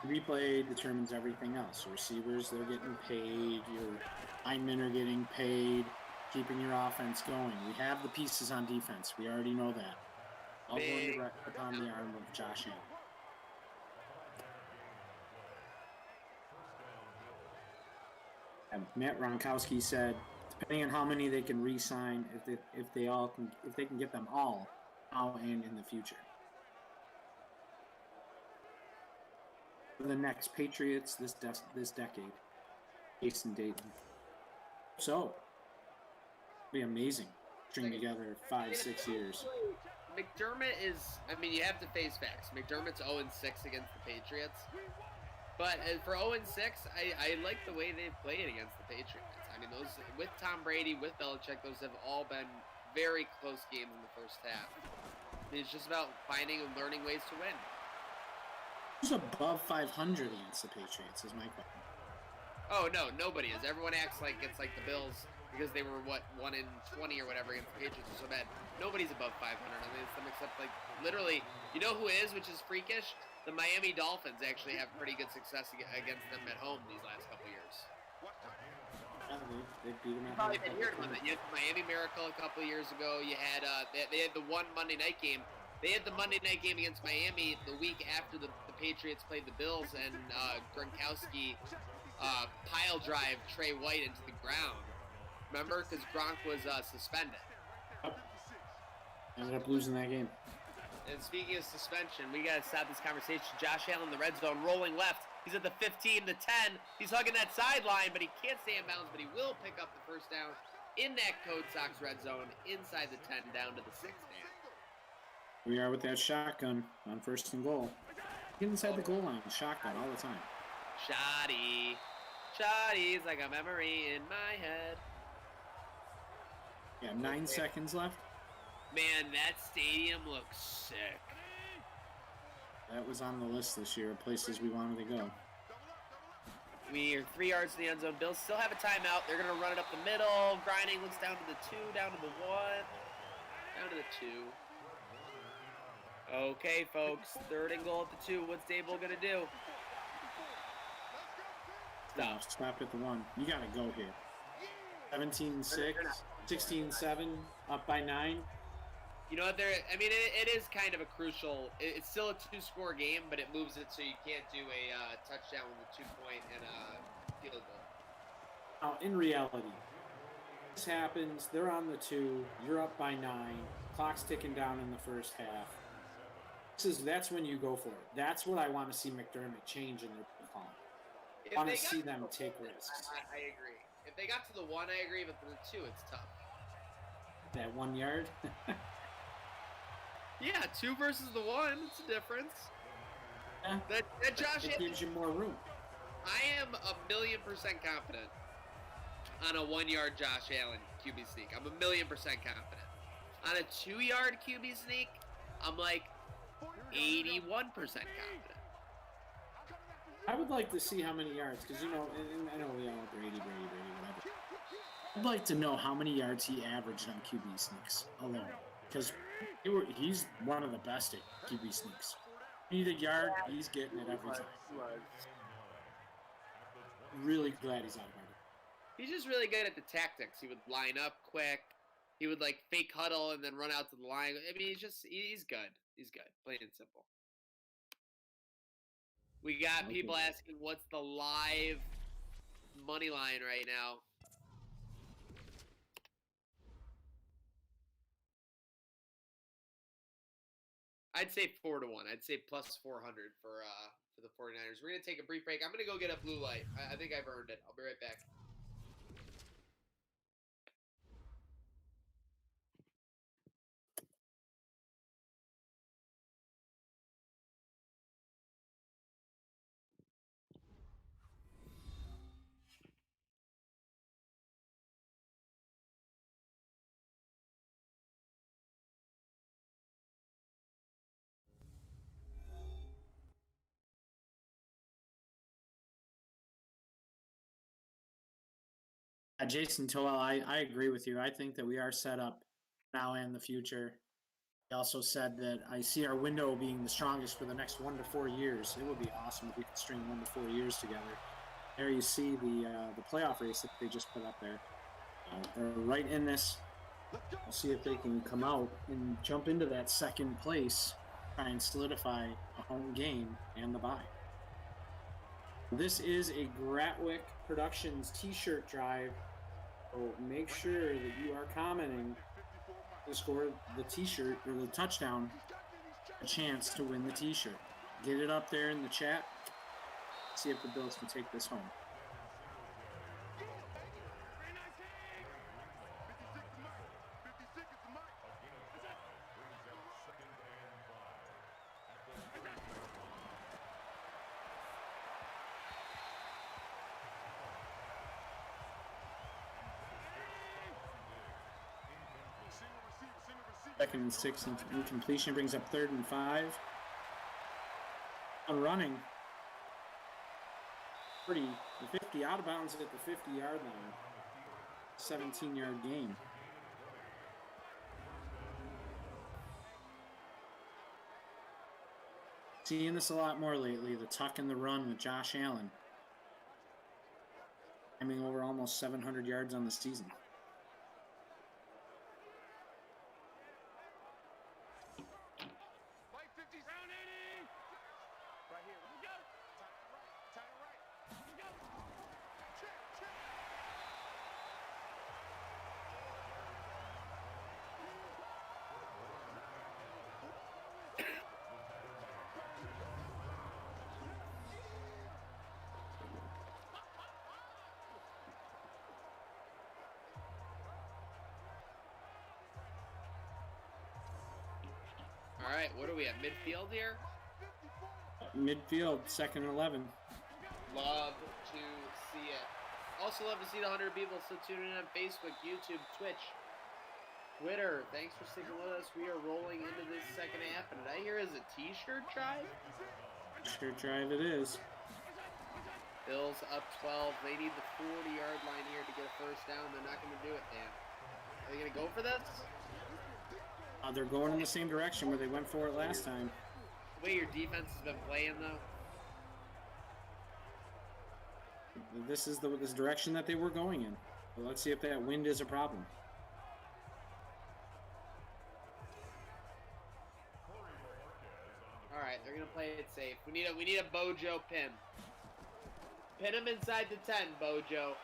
Replay determines everything else. Your receivers, they're getting paid. Your linemen are getting paid. Keeping your offense going. We have the pieces on defense. We already know that. All going direct upon the arm of Josh Allen. And Matt Gronkowski said, depending on how many they can re-sign, if they can get them all now and in the future. For the next Patriots this decade, Jason Dayton. So, it'll be amazing. String together 5-6 years. McDermott is, you have to face facts. McDermott's 0-6 against the Patriots. But for 0-6, I like the way they've played against the Patriots. Those with Tom Brady, with Belichick, those have all been very close games in the first half. It's just about finding and learning ways to win. Who's above 500 against the Patriots is my question. Oh, no, nobody is. Everyone acts like it's like the Bills because they were, 1-20 or whatever against the Patriots are so bad. Nobody's above 500 against them except, literally, you know who is, which is freakish? The Miami Dolphins actually have pretty good success against them at home these last couple years. They beat them at home. You had the Miami Miracle a couple years ago. You had they had the one Monday night game. They had the Monday night game against Miami the week after the Patriots played the Bills, and Gronkowski pile drive Trey White into the ground. Remember? Because Gronk was suspended. Ended up losing that game. And speaking of suspension, we got to stop this conversation. Josh Allen in the red zone, rolling left. He's at the 15, the 10. He's hugging that sideline, but he can't stay in bounds, but he will pick up the first down in that Code Sox red zone, inside the 10, down to the 6 man. We are with that shotgun on 1st and goal. Get inside the goal line, shotgun all the time. Shoddy's like a memory in my head. Yeah, 9 seconds left. Man, that stadium looks sick. That was on the list this year of places we wanted to go. We are 3 yards to the end zone. Bills still have a timeout. They're going to run it up the middle. Grinding looks down to the 2, down to the 1, down to the 2. Okay, folks. 3rd and goal at the 2. What's Dable going to do? Stop at the 1. You got to go here. 17-6, 16-7, up by 9. You know what? It is kind of a crucial. It's still a 2-score game, but it moves it so you can't do a touchdown with a 2-point and a field goal. Now, in reality, this happens. They're on the 2. You're up by 9. Clock's ticking down in the first half. That's when you go for it. That's what I want to see McDermott change in their call. I want to see them take risks. I agree. If they got to the 1, I agree, but for the 2, it's tough. That 1 yard? Yeah, 2 versus the 1. It's a difference. Yeah. That Josh it gives you more room. I am 1,000,000% confident on a 1-yard Josh Allen QB sneak. I'm 1,000,000% confident. On a 2-yard QB sneak, I'm like 81% confident. I would like to see how many yards, because, and I know we all Brady, whatever. I'd like to know how many yards he averaged on QB sneaks alone, because he's one of the best at QB sneaks. Need a yard, he's getting it every time. Really glad he's out of it. He's just really good at the tactics. He would line up quick. He would fake huddle and then run out to the line. He's good. He's good. Plain and simple. We got people asking what's the live money line right now. I'd say 4-1. I'd say plus 400 for the 49ers. We're gonna take a brief break. I'm gonna go get a blue light. I think I've earned it. I'll be right back. Jason Toel, I agree with you. I think that we are set up now and the future. He also said that I see our window being the strongest for the next 1 to 4 years. It would be awesome if we could string 1 to 4 years together. There you see the playoff race that they just put up there. They're right in this. We'll see if they can come out and jump into that second place, try and solidify a home game and the bye. This is a Gratwick Productions t-shirt drive. So make sure that you are commenting to score the t-shirt or the touchdown, a chance to win the t-shirt. Get it up there in the chat. See if the Bills can take this home. Second and 6, incompletion brings up 3rd and 5. On running, the 50 out of bounds at the 50-yard line. 17-yard gain. Seeing this a lot more lately, the tuck and the run with Josh Allen. Aiming over almost 700 yards on the season. All right, what are we at midfield here? Midfield, 2nd and 11. Love to see it. Also love to see the 100 people still tuning in on Facebook, YouTube, Twitch, Twitter. Thanks for sticking with us. We are rolling into this second half, and did I hear is a t-shirt drive? T-shirt drive it is. Bills up 12. They need the 40-yard line here to get a first down. They're not going to do it, Dan. Are they going to go for this? They're going in the same direction where they went for it last time. The way your defense has been playing, though. This is this direction that they were going in. But let's see if that wind is a problem. All right, they're going to play it safe. We need a Bojo pin. Pin him inside the 10, Bojo.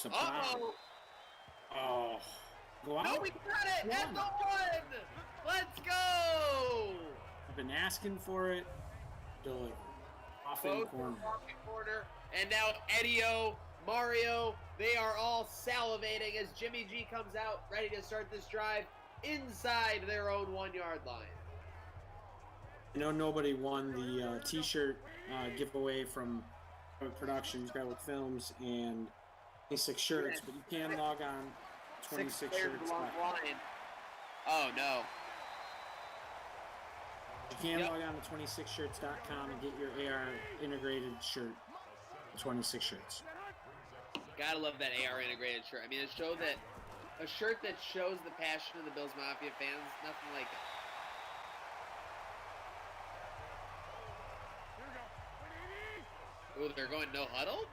Uh-oh! Oh. Go out. No, we got it! At the 1! Let's go! I've been asking for it. Deliver. Off in corner. And now Edio, Mario, they are all salivating as Jimmy G comes out, ready to start this drive inside their own 1-yard line. I know nobody won the t-shirt giveaway from Productions, Gratwick Films, and 26 shirts, but you can log on 26 shirts. Oh, no. You can log on to 26shirts.com and get your AR integrated shirt, 26 shirts. Gotta love that AR integrated shirt. I mean, a shirt that shows the passion of the Bills Mafia fans, nothing like it. Ooh, they're going no huddle?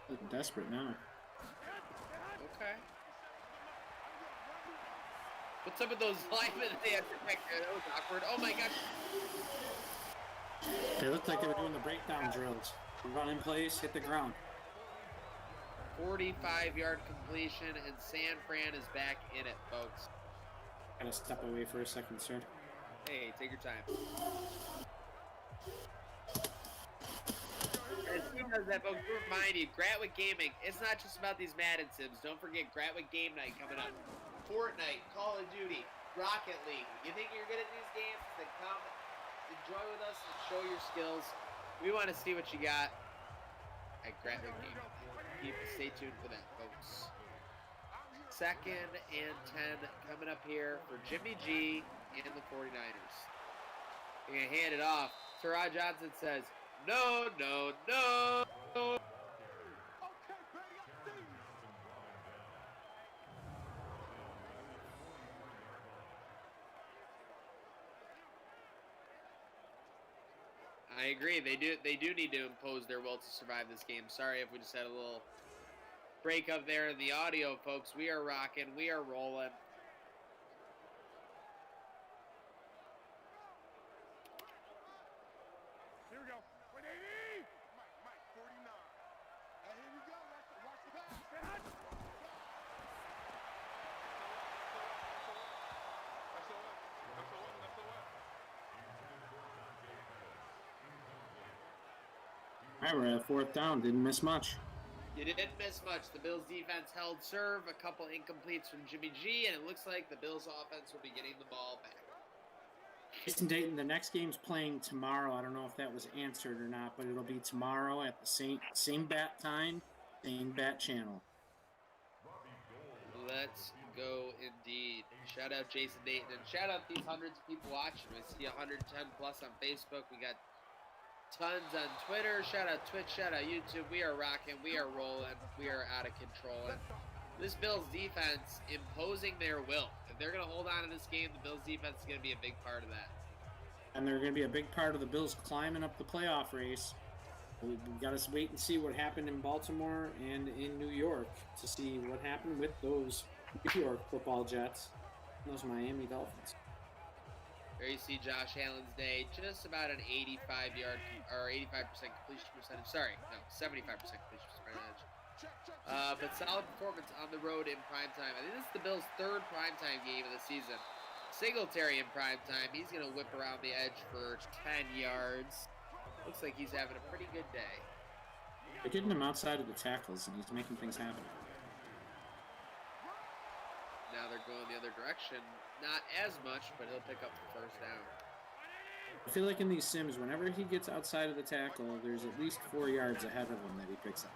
Looking desperate now. Okay. What's up with those linemen they had to back there? That was awkward. Oh my gosh. They looked like they were doing the breakdown drills. Run in place, hit the ground. 45-yard completion, and San Fran is back in it, folks. Gotta step away for a second, sir. Hey, take your time. As soon as that, folks, we remind you, Gratwick Gaming, it's not just about these Madden Sims. Don't forget Gratwick Game Night coming up. Fortnite, Call of Duty, Rocket League. You think you're good at these games? Then come enjoy with us and show your skills. We want to see what you got at Gratwick Game. Stay tuned for that, folks. 2nd and 10 coming up here for Jimmy G and the 49ers. They're going to hand it off. Terrell Johnson says, no, no, no. I agree. They do need to impose their will to survive this game. Sorry if we just had a little break up there in the audio, folks. We are rocking. We are rolling. Here we go. 180. Mike, 49. And here we go. Watch the pass. All right, we're at 4th down. Didn't miss much. You didn't miss much. The Bills defense held serve, a couple incompletes from Jimmy G, and it looks like the Bills offense will be getting the ball back. Jason Dayton, the next game's playing tomorrow. I don't know if that was answered or not, but it'll be tomorrow at the same bat time, same bat channel. Let's go indeed. Shout out Jason Dayton, and shout out these hundreds of people watching. We see 110 plus on Facebook. We got tons on Twitter. Shout out Twitch. Shout out YouTube. We are rocking. We are rolling. We are out of control. And this Bills defense imposing their will. If they're going to hold on to this game, the Bills defense is going to be a big part of that. And they're going to be a big part of the Bills climbing up the playoff race. We've got to wait and see what happened in Baltimore and in New York to see what happened with those New York football Jets and those Miami Dolphins. There you see Josh Allen's day, just about an 85-yard or 85% completion percentage. Sorry, no, 75% completion percentage. But solid performance on the road in primetime. I think this is the Bills' 3rd primetime game of the season. Singletary in primetime. He's going to whip around the edge for 10 yards. Looks like he's having a pretty good day. They're getting him outside of the tackles, and he's making things happen. Now they're going the other direction. Not as much, but he'll pick up the 1st down. I feel like in these sims, whenever he gets outside of the tackle, there's at least 4 yards ahead of him that he picks up.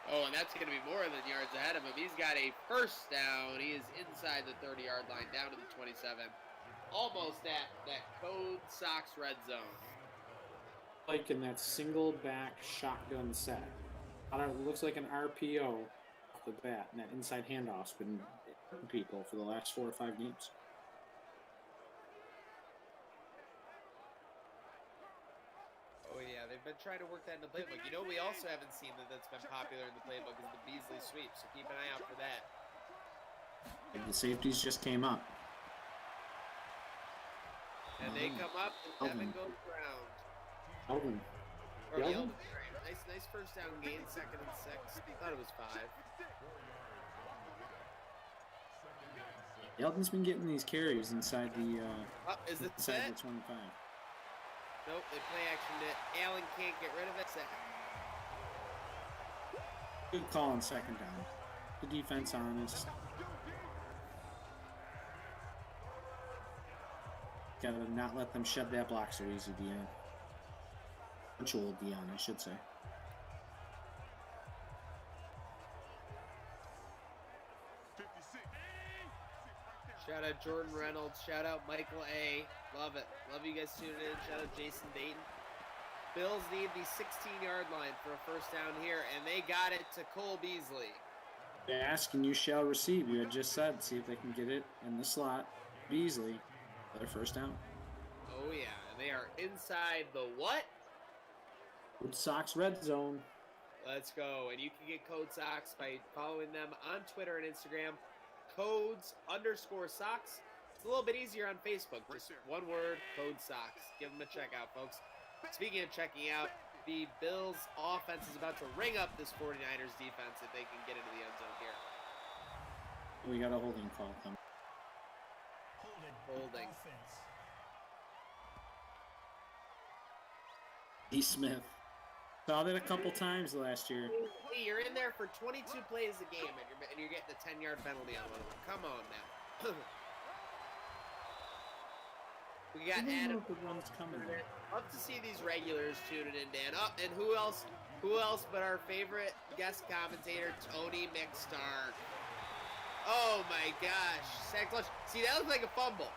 Oh, and that's going to be more than yards ahead of him. He's got a 1st down. He is inside the 30-yard line, down to the 27. Almost at that Code Sox red zone. Like in that single back shotgun set. It looks like an RPO off the bat, and that inside handoff's been hurting people for the last 4 or 5 games. Oh, yeah, they've been trying to work that in the playbook. You know, we also haven't seen that's been popular in the playbook is the Beasley sweep, so keep an eye out for that. And the safeties just came up. And they come up, and Devin goes around. Yeldon. Or Yeldon. Nice 1st down gain, 2nd and 6. He thought it was 5. Yeldon's been getting these carries inside the is it inside set? the 25. Nope, they play action it. Allen can't get rid of it. Sack. Good call on 2nd down. The defense honest. Gotta not let them shed that block so easy, Dion. Virtual Dion, I should say. Shout out Jordan Reynolds. Shout out Michael A. Love it. Love you guys tuning in. Shout out Jason Dayton. Bills need the 16-yard line for a 1st down here, and they got it to Cole Beasley. Ask and you shall receive. You had just said, see if they can get it in the slot. Beasley, their 1st down. Oh, yeah. And they are inside the what? Code Sox red zone. Let's go. And you can get Code Sox by following them on Twitter and Instagram. Codes_Sox. It's a little bit easier on Facebook. Just one word, Code Sox. Give them a check out, folks. Speaking of checking out, the Bills offense is about to ring up this 49ers defense if they can get into the end zone here. We got a holding call coming. Holding. D. Smith. Saw that a couple times last year. Hey, you're in there for 22 plays a game, and you're getting a 10-yard penalty on one of them. Come on now. We got Adam. The run's coming there. Love to see these regulars tuning in, Dan. Oh, and who else but our favorite guest commentator, Tony McStark. Oh my gosh. Sack clutch. See, that looked like a fumble.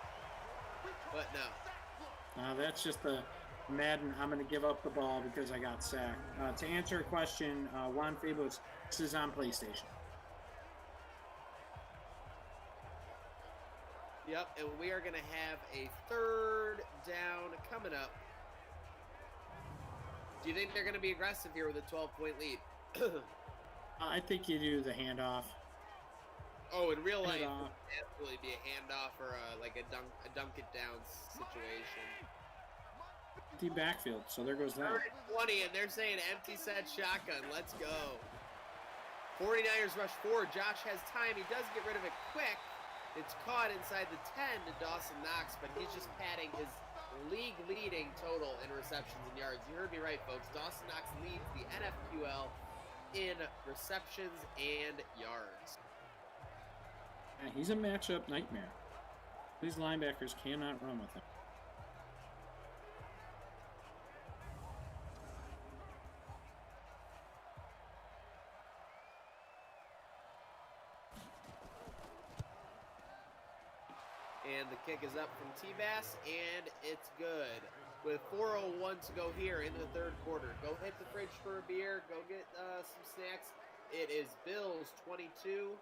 But no. That's just the Madden, I'm going to give up the ball because I got sacked. To answer your question, Juan Fabos, this is on PlayStation. Yep, and we are going to have a third down coming up. Do you think they're going to be aggressive here with a 12-point lead? I think you do the handoff. Oh, in real life, it Handoff. would absolutely be a handoff or like a dunk it down situation. Empty backfield, so there goes that. 20, and they're saying empty set shotgun. Let's go. 49ers rush forward. Josh has time. He does get rid of it quick. It's caught inside the 10 to Dawson Knox, but he's just padding his league-leading total in receptions and yards. You heard me right, folks. Dawson Knox leads the NFQL in receptions and yards. Yeah, he's a matchup nightmare. These linebackers cannot run with him. And the kick is up from T-Bass, and it's good. With 4:01 to go here in the third quarter. Go hit the fridge for a beer. Go get some snacks. It is Bills 22,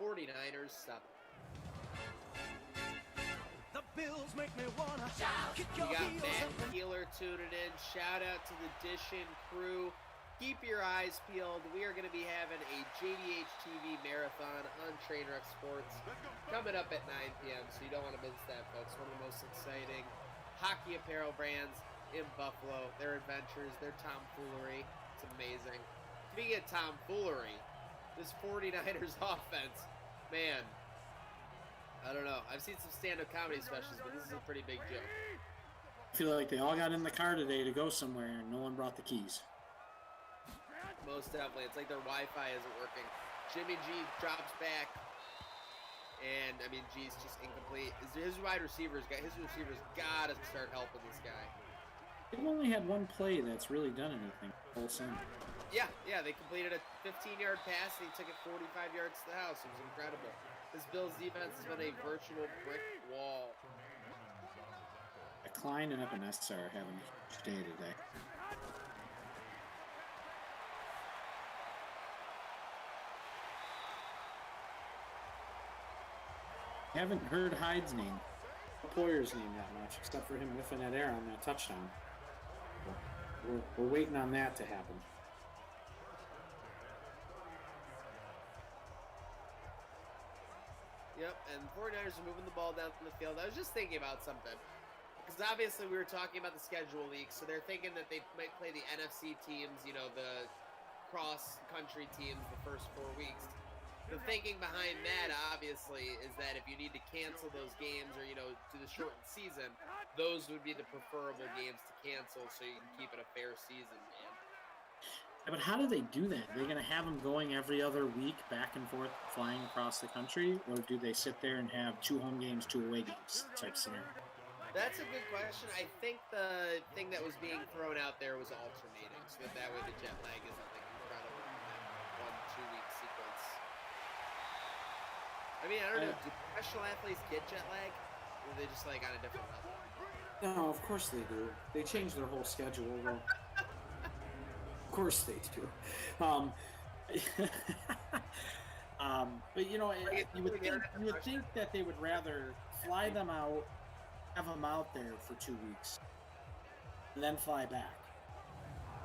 49ers 7. The Bills make me wanna shout. Kick We your got heels Matt up and Keeler tuning in. Shout out to the Dishin crew. Keep your eyes peeled. We are going to be having a JDH TV marathon on Trainwreck Sports coming up at 9 p.m., so you don't want to miss that, folks. One of the most exciting hockey apparel brands in Buffalo. Their adventures, their tomfoolery. It's amazing. Speaking of tomfoolery, this 49ers offense, man, I don't know. I've seen some stand-up comedy specials, but this is a pretty big joke. I feel like they all got in the car today to go somewhere, and no one brought the keys. Most definitely. It's like their Wi-Fi isn't working. Jimmy G drops back. And, I mean, G's just incomplete. His receivers got to start helping this guy. They've only had one play that's really done anything all summer. Yeah, they completed a 15-yard pass, and he took it 45 yards to the house. It was incredible. This Bills defense has been a virtual brick wall. Klein and Epinesa are having a huge day today. Haven't heard Hyde's name, Poyer's name that much, except for him whiffing that air on that touchdown. We're waiting on that to happen. Yep, and 49ers are moving the ball down the field. I was just thinking about something. Because obviously we were talking about the schedule leak, so they're thinking that they might play the NFC teams, the cross-country teams the first 4 weeks. The thinking behind that, obviously, is that if you need to cancel those games or, do the shortened season, those would be the preferable games to cancel so you can keep it a fair season, man. Yeah, but how do they do that? Are they going to have them going every other week back and forth flying across the country? Or do they sit there and have 2 home games, 2 away games type scenario? That's a good question. I think the thing that was being thrown out there was alternating, so that way the jet lag isn't like incredible in that 1-2 week sequence. I mean, I don't know. Do professional athletes get jet lag? Or are they just like on a different level? No, of course they do. They change their whole schedule. Of course they do. But you would think that they would rather fly them out, have them out there for 2 weeks, and then fly back.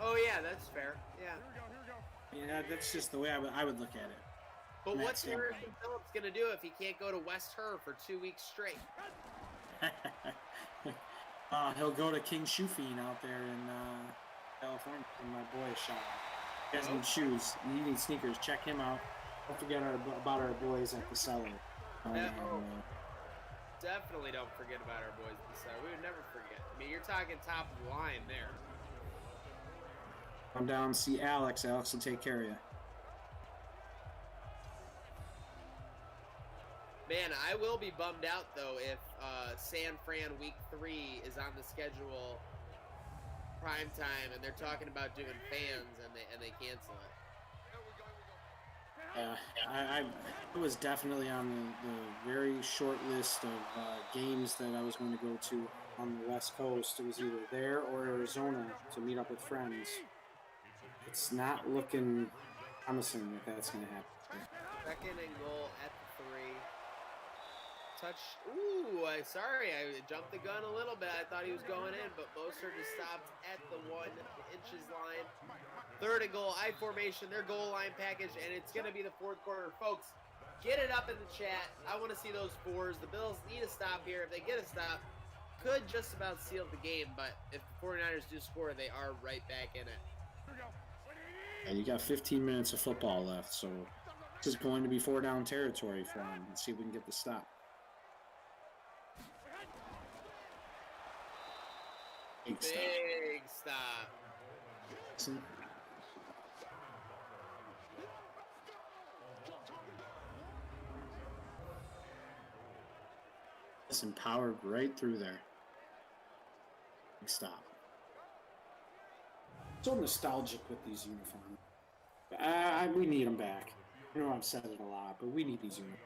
Oh yeah, that's fair. Yeah. Yeah, that's just the way I would look at it. But what's Harrison Phillips gonna do if he can't go to West Her for 2 weeks straight? He'll go to King Shoefeen out there in California. And my boy is shot. He guys need shoes. You need sneakers. Check him out. Don't forget about our boys at the Cellar. Definitely don't forget about our boys at the Cellar. We would never forget. I mean, you're talking top of the line there. Come down and see Alex. Alex will take care of you. Man, I will be bummed out, though, if San Fran Week 3 is on the schedule prime time and they're talking about doing fans and they cancel it. I was definitely on the very short list of games that I was going to go to on the West Coast. It was either there or Arizona to meet up with friends. It's not looking promising that that's going to happen. Second and goal at the 3. Touch. Ooh, sorry, I jumped the gun a little bit. I thought he was going in, but Mostert just stopped at the 1 inches line. Third and goal, I formation, their goal line package, and it's going to be the fourth quarter. Folks, get it up in the chat. I want to see those 4s. The Bills need a stop here. If they get a stop, could just about seal the game, but if the 49ers do score, they are right back in it. And you got 15 minutes of football left, so this is going to be 4-down territory for them. Let's see if we can get the stop. Big stop. Listen, powered right through there. Big stop. So nostalgic with these uniforms. We need them back. I know I've said it a lot, but we need these uniforms.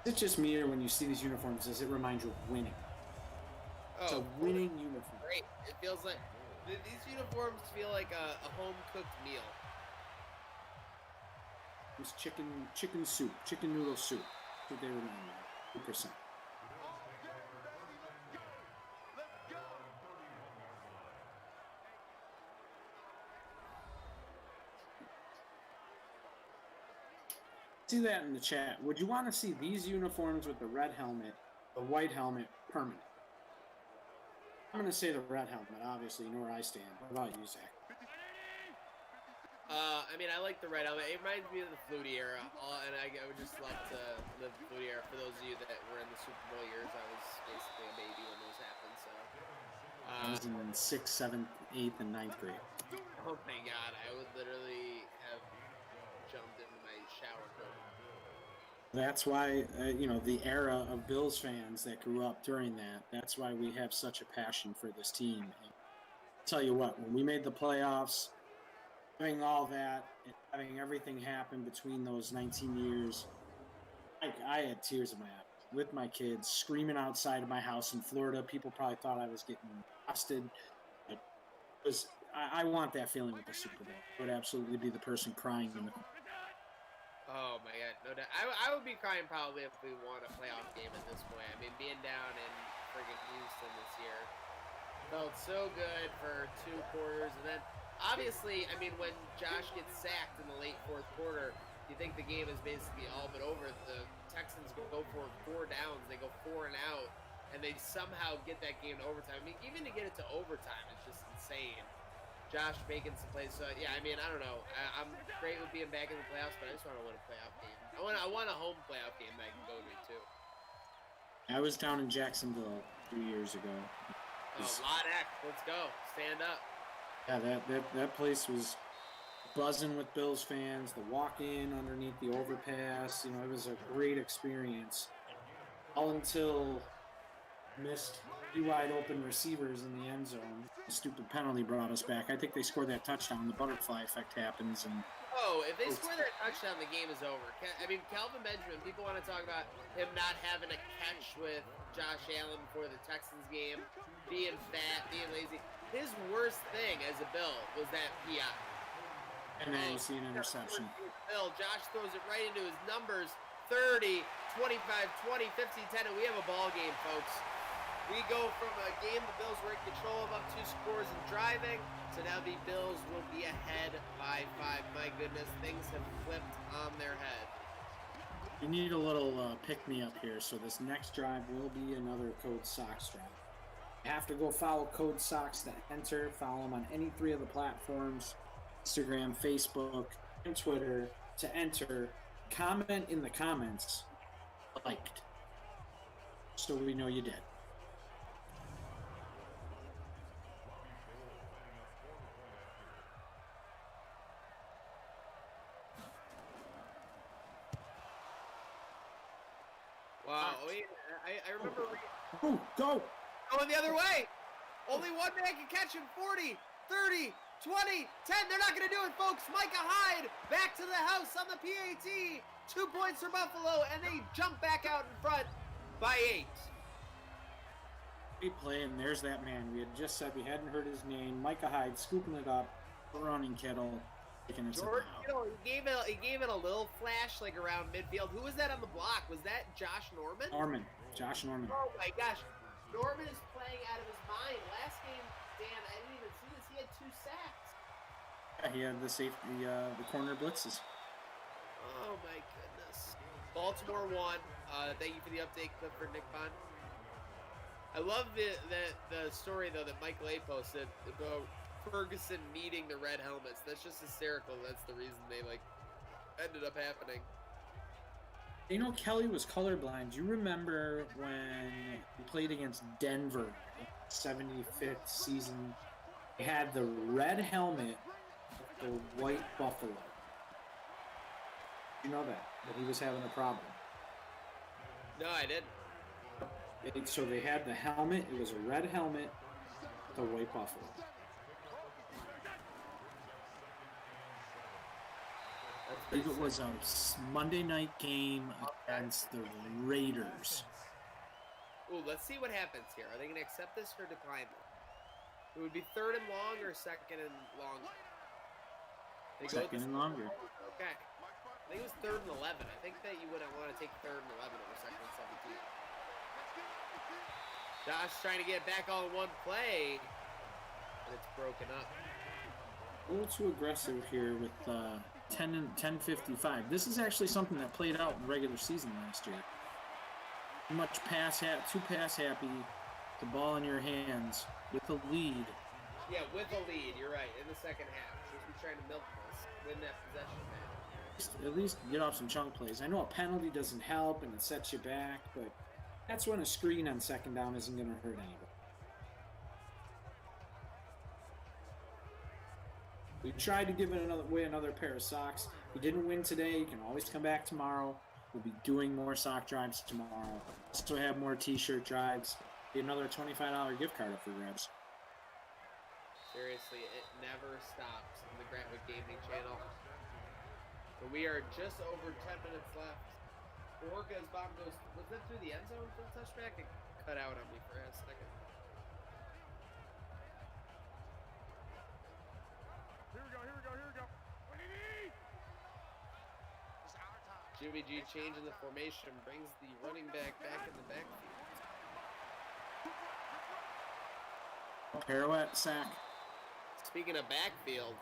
Is it just me, or when you see these uniforms, does it remind you of winning? It's a winning uniform. Great. It feels like these uniforms feel like a home-cooked meal. It's chicken soup, chicken noodle soup. That's what they remind me of. 2%. See that in the chat. Would you want to see these uniforms with the red helmet, the white helmet, permanent? I'm going to say the red helmet, obviously. You know where I stand. What about you, Zach? I mean, I like the red helmet. It reminds me of the Flutie era, and I would just love to live the Flutie era. For those of you that were in the Super Bowl years, I was basically a baby when those happened. So I was in 6th, 7th, 8th, and 9th grade. Oh my God, I would literally have jumped into my shower curtain. That's why, the era of Bills fans that grew up during that, that's why we have such a passion for this team. And I'll tell you what, when we made the playoffs, having all that and having everything happen between those 19 years, I had tears in my eyes with my kids screaming outside of my house in Florida. People probably thought I was getting busted. I want that feeling with the Super Bowl. I would absolutely be the person crying in the corner. Oh my God, no doubt. I would be crying probably if we won a playoff game at this point. I mean, being down in friggin' Houston this year felt so good for 2 quarters, and then obviously, I mean, when Josh gets sacked in the late fourth quarter, you think the game is basically all but over. The Texans go for 4 downs, they go 4 and out, and they somehow get that game to overtime. I mean, even to get it to overtime is just insane. Josh making some plays. So, yeah, I mean, I don't know. I'm great with being back in the playoffs, but I just want to win a playoff game. I want a home playoff game that I can go to, too. I was down in Jacksonville 2 years ago. Lodek, let's go. Stand up. Yeah, that place was buzzing with Bills fans. The walk-in underneath the overpass, it was a great experience. All until missed 2 wide-open receivers in the end zone. The stupid penalty brought us back. I think they scored that touchdown. The butterfly effect happens, and if they score that touchdown, the game is over. I mean, Kelvin Benjamin, people want to talk about him not having a catch with Josh Allen before the Texans game, being fat, being lazy. His worst thing as a Bill was that PI. And then you see an interception. Josh throws it right into his numbers, 30, 25, 20, 15, 10, and we have a ball game, folks. We go from a game the Bills were in control of up 2 scores and driving, to now the Bills will be ahead by 5. My goodness, things have flipped on their head. You need a little pick-me-up here, so this next drive will be another Code Sox drive. You have to go follow Code Sox to enter. Follow them on any 3 of the platforms, Instagram, Facebook, and Twitter, to enter. Comment in the comments, liked, so we know you did. Wow, I remember Go! going the other way. Only one man can catch him. 40, 30, 20, 10. They're not going to do it, folks. Micah Hyde back to the house on the PAT. 2 points for Buffalo, and they jump back out in front by 8. Great play, and there's that man. We had just said we hadn't heard his name. Micah Hyde scooping it up, running Kittle, taking it Jordan out. Kittle, he gave it a little flash like around midfield. Who was that on the block? Was that Josh Norman? Josh Norman. Oh my gosh. Norman is playing out of his mind. Last game, Dan, I didn't even see this. He had 2 sacks. Yeah, he had the corner blitzes. Oh my goodness. Baltimore won. Thank you for the update clip for Nick Bond. I love the story though that Michael A posted about Ferguson needing the red helmets. That's just hysterical. That's the reason they ended up happening. You know, Kelly was colorblind. Do you remember when he played against Denver in the 75th season? They had the red helmet with the white buffalo. You know that he was having a problem. No, I didn't. So they had the helmet. It was a red helmet with a white buffalo. I believe it was a Monday night game against the Raiders. Ooh, let's see what happens here. Are they going to accept this or decline it? It would be 3rd and long or 2nd and long? Second and longer. Okay. I think it was 3rd and 11. I think that you wouldn't want to take 3rd and 11 over 2nd and 17. Josh trying to get back on one play, and it's broken up. A little too aggressive here with 10:55. This is actually something that played out in regular season last year. Too pass happy, the ball in your hands with a lead. Yeah, with a lead, you're right, in the second half. Just be trying to milk this, win that possession back. At least get off some chunk plays. I know a penalty doesn't help and it sets you back, but that's when a screen on 2nd down isn't going to hurt anybody. We tried to give it another pair of socks. We didn't win today. You can always come back tomorrow. We'll be doing more sock drives tomorrow. Still have more t-shirt drives. Be another $25 gift card up for grabs. Seriously, it never stops in the Grantwood Gaming channel. But we are just over 10 minutes left. Orca's bomb goes, was that through the end zone for the touchback? It cut out on me for a second. Here we go. What do you need? It's our time. Jimmy G changing the formation brings the running back in the backfield. Pirouette sack. Speaking of backfield,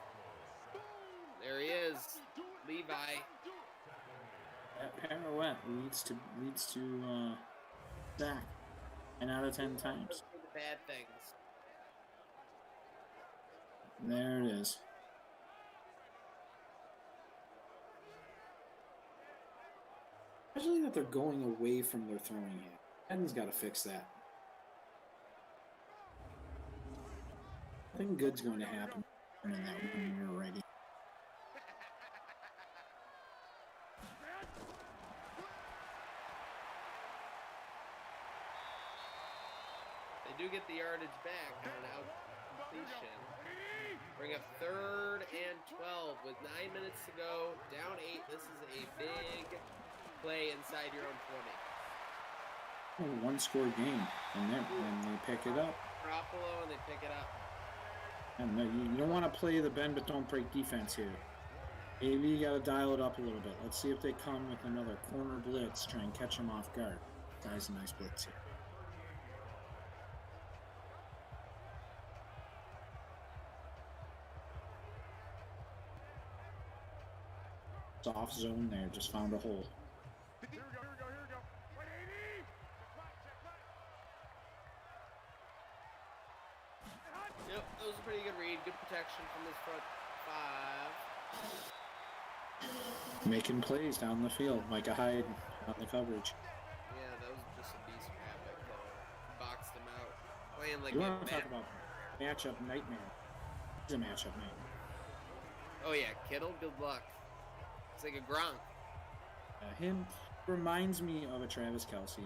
there he is, Levi. That pirouette leads to sack 9 out of 10 times. The bad things. There it is. Especially that they're going away from their throwing hand. Eden's got to fix that. Nothing good's going to happen in that when you're ready. They do get the yardage back on an out completion. Bring up 3rd and 12 with 9 minutes to go. Down 8. This is a big play inside your own 20. Oh, one-score game, and they pick it up. Garoppolo, and they pick it up. And you don't want to play the bend but don't break defense here. Maybe you got to dial it up a little bit. Let's see if they come with another corner blitz, try and catch them off guard. Guy's a nice blitz here. Soft zone there, just found a hole. Here we go. 180. Yep, that was a pretty good read. Good protection from this front 5. Making plays down the field. Micah Hyde on the coverage. Yeah, that was just a beast traffic. Boxed him out. Playing like You a want to talk man. about matchup nightmare. It's a matchup nightmare. Oh yeah, Kittle, good luck. It's like a Gronk. Him, Reminds me of a Travis Kelsey.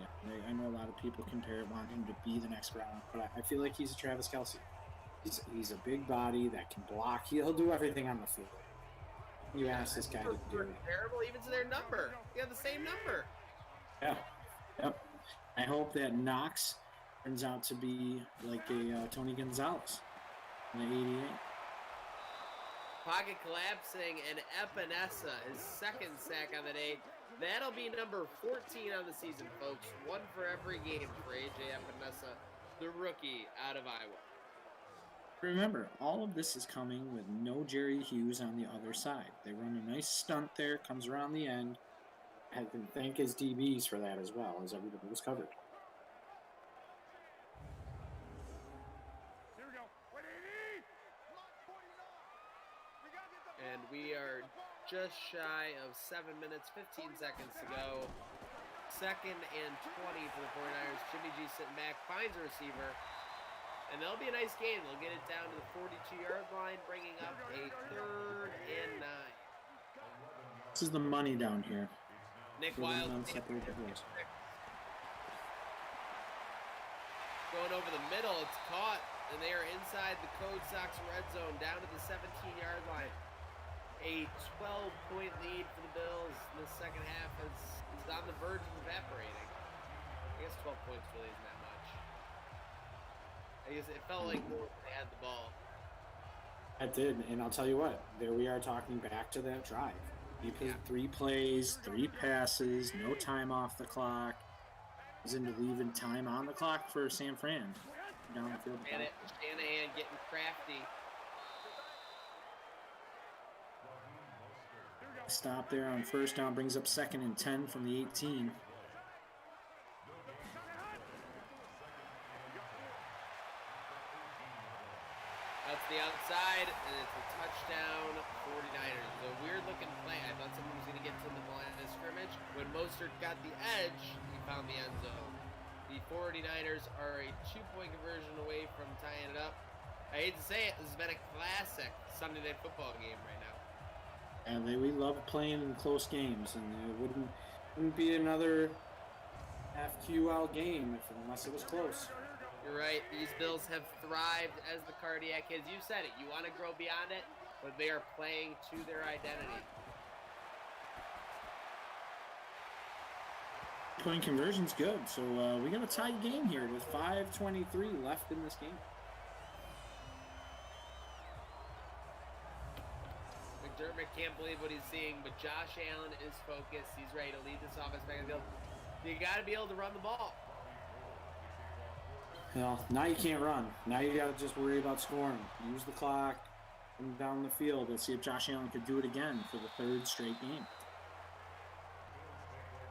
I know a lot of people compare it, want him to be the next Brown, but I feel like he's a Travis Kelsey. He's a big body that can block. He'll do everything on the field. You ask this guy to do. Terrible, even to their number. They have the same number. Yeah. Yep. I hope that Knox turns out to be like a Tony Gonzalez in the 88. Pocket collapsing, and Epinesa, his second sack on the day. That'll be number 14 on the season, folks. One for every game for A.J. Epinesa, the rookie out of Iowa. Remember, all of this is coming with no Jerry Hughes on the other side. They run a nice stunt there, comes around the end. I can thank his DBs for that as well, as everybody was covered. Here we go. 180. Block 49. We gotta get the And we are just shy of 7 minutes, 15 seconds to go. Second and 20 for the 49ers. Jimmy G sitting back, finds a receiver. And that'll be a nice game. They'll get it down to the 42-yard line, bringing up a 3rd and 9. This is the money down here. Nick Going Wild on separate the boys. going over the middle. It's caught, and they are inside the Code Sox red zone, down to the 17-yard line. A 12-point lead for the Bills in the second half is on the verge of evaporating. I guess 12 points really isn't that much. I guess it felt like more when they had the ball. That did, and I'll tell you what, there we are talking back to that drive. You played 3 plays, 3 passes, no time off the clock. Is into leaving time on the clock for San Fran. Down the field. Shanahan getting crafty. Stop there on first down, brings up 2nd and 10 from the 18. That's the outside, and it's a touchdown, 49ers. A weird-looking play. I thought someone was going to get to the line of scrimmage. When Mostert got the edge, he found the end zone. The 49ers are a 2-point conversion away from tying it up. I hate to say it, this has been a classic Sunday Night Football game right now. And we love playing in close games, and it wouldn't be another NFQL game unless it was close. You're right. These Bills have thrived as the cardiac kids. You said it. You want to grow beyond it, but they are playing to their identity. Point conversion's good, so we got a tied game here with 5:23 left in this game. McDermott can't believe what he's seeing, but Josh Allen is focused. He's ready to lead this offense back in the field. You got to be able to run the ball. Well, now you can't run. Now you got to just worry about scoring. Use the clock, come down the field. Let's see if Josh Allen could do it again for the 3rd straight game.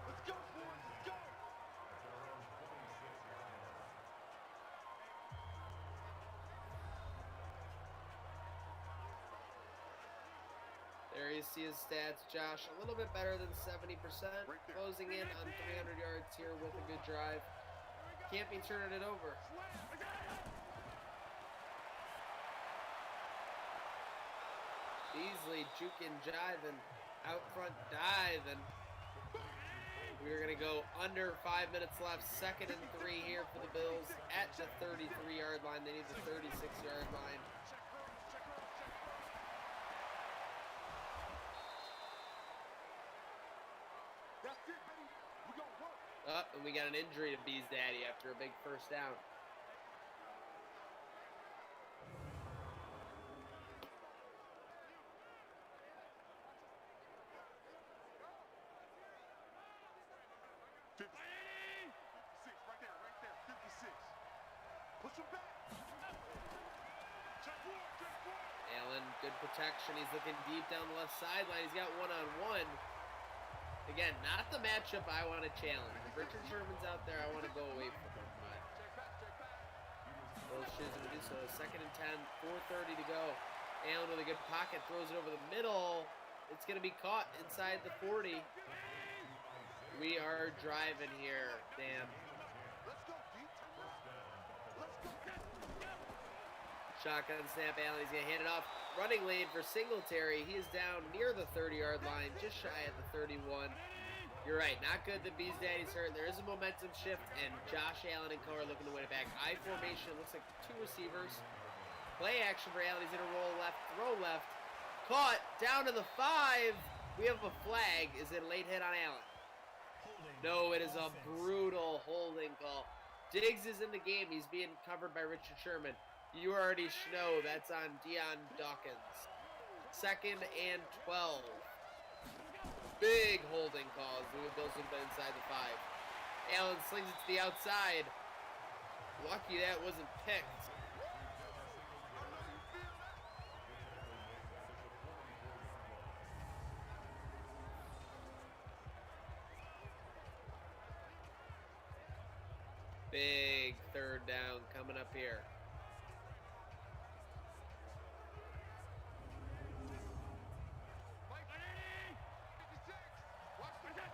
Let's go, boys. Let's go. There you see his stats, Josh. A little bit better than 70%. Closing in on 300 yards here with a good drive. Can't be turning it over. Beasley juking, jiving, out front diving. We're going to go under 5 minutes left. 2nd and 3 here for the Bills at the 33-yard line. They need the 36-yard line. That's it, baby. We gonna work. Up, and we got an injury to Bees Daddy after a big first down. Right there, 56. Push him back. Check one. Allen, good protection. He's looking deep down the left sideline. He's got one-on-one. Again, not the matchup I want to challenge. If Richard Sherman's out there, I want to go away from him. But Bills choosing to do so. 2nd and 10, 4:30 to go. Allen with a good pocket, throws it over the middle. It's going to be caught inside the 40. We are driving here, Dan. Let's go, D. Let's go. Shotgun snap, Allen. He's going to hand it off. Running lane for Singletary. He is down near the 30-yard line, just shy at the 31. You're right. Not good that B's daddy's hurt. There is a momentum shift, and Josh Allen and Co are looking to win it back. I formation. It looks like two receivers. Play action for Allen. He's going to roll left, throw left. Caught down to the 5. We have a flag. Is it a late hit on Allen? No, it is a brutal holding call. Diggs is in the game. He's being covered by Richard Sherman. You already know that's on Deion Dawkins. 2nd and 12. Big holding calls. The Bills would have been inside the 5. Allen slings it to the outside. Lucky that wasn't picked. Big 3rd down coming up here.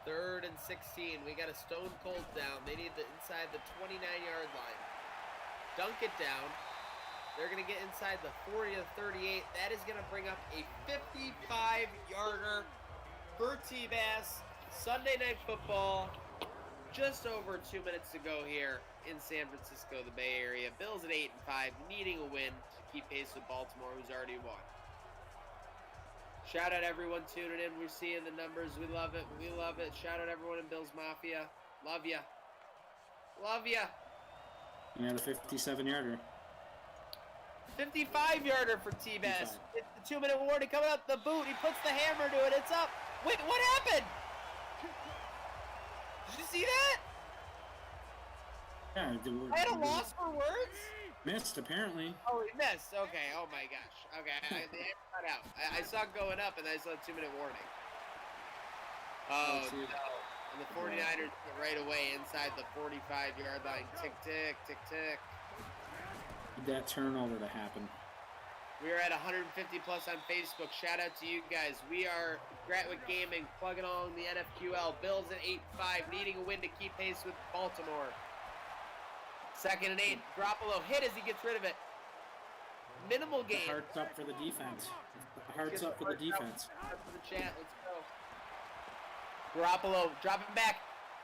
Third and 16. We got a stone cold down. They need the inside the 29-yard line. Dunk it down. They're going to get inside the 40 to 38. That is going to bring up a 55-yarder for T-Bass. Sunday Night Football. Just over 2 minutes to go here in San Francisco, the Bay Area. Bills at 8-5, needing a win to keep pace with Baltimore, who's already won. Shout out everyone tuning in. We're seeing the numbers. We love it. We love it. Shout out everyone in Bills Mafia. Love ya. Love ya. Yeah, the 57-yarder. 55-yarder for T-Bass. It's the 2-minute warning coming up. The boot. He puts the hammer to it. It's up. Wait, what happened? Did you see that? Yeah, I had a loss for words? missed apparently. Oh, he missed. Okay. Oh my gosh. Okay. The hammer cut out. I saw it going up, and I saw a 2-minute warning. Oh no. And the 49ers right away inside the 45-yard line. Tick, tick, tick, tick. Need that turnover to happen. We are at 150 plus on Facebook. Shout out to you guys. We are Gratwick Gaming, plugging along the NFQL. Bills at 8-5, needing a win to keep pace with Baltimore. 2nd and 8. Garoppolo hit as he gets rid of it. Minimal gain. Hearts up for the defense. Hearts up for the defense. Hearts for the chat. Let's go. Garoppolo dropping back.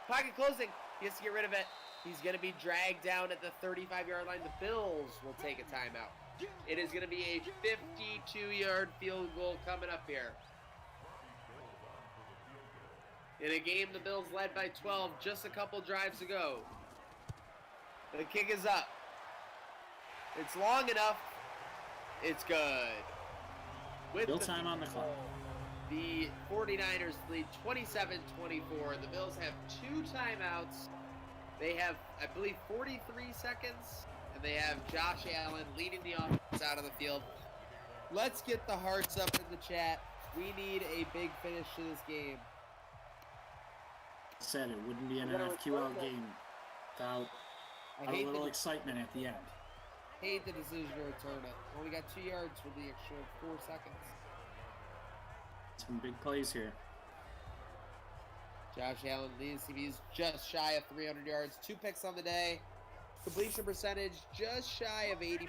Pocket closing. He has to get rid of it. He's going to be dragged down at the 35-yard line. The Bills will take a timeout. It is going to be a 52-yard field goal coming up here. In a game the Bills led by 12 just a couple drives ago. The kick is up. It's long enough. It's good. With Bill time on the clock. The 49ers lead 27-24. The Bills have 2 timeouts. They have, I believe, 43 seconds. And they have Josh Allen leading the offense out of the field. Let's get the hearts up in the chat. We need a big finish to this game. Said it wouldn't be an NFQL game without a little excitement at the end. Hate the decision to return it. Only got 2 yards for the extra 4 seconds. Some big plays here. Josh Allen leads CB's just shy of 300 yards. 2 picks on the day. Completion percentage just shy of 80%.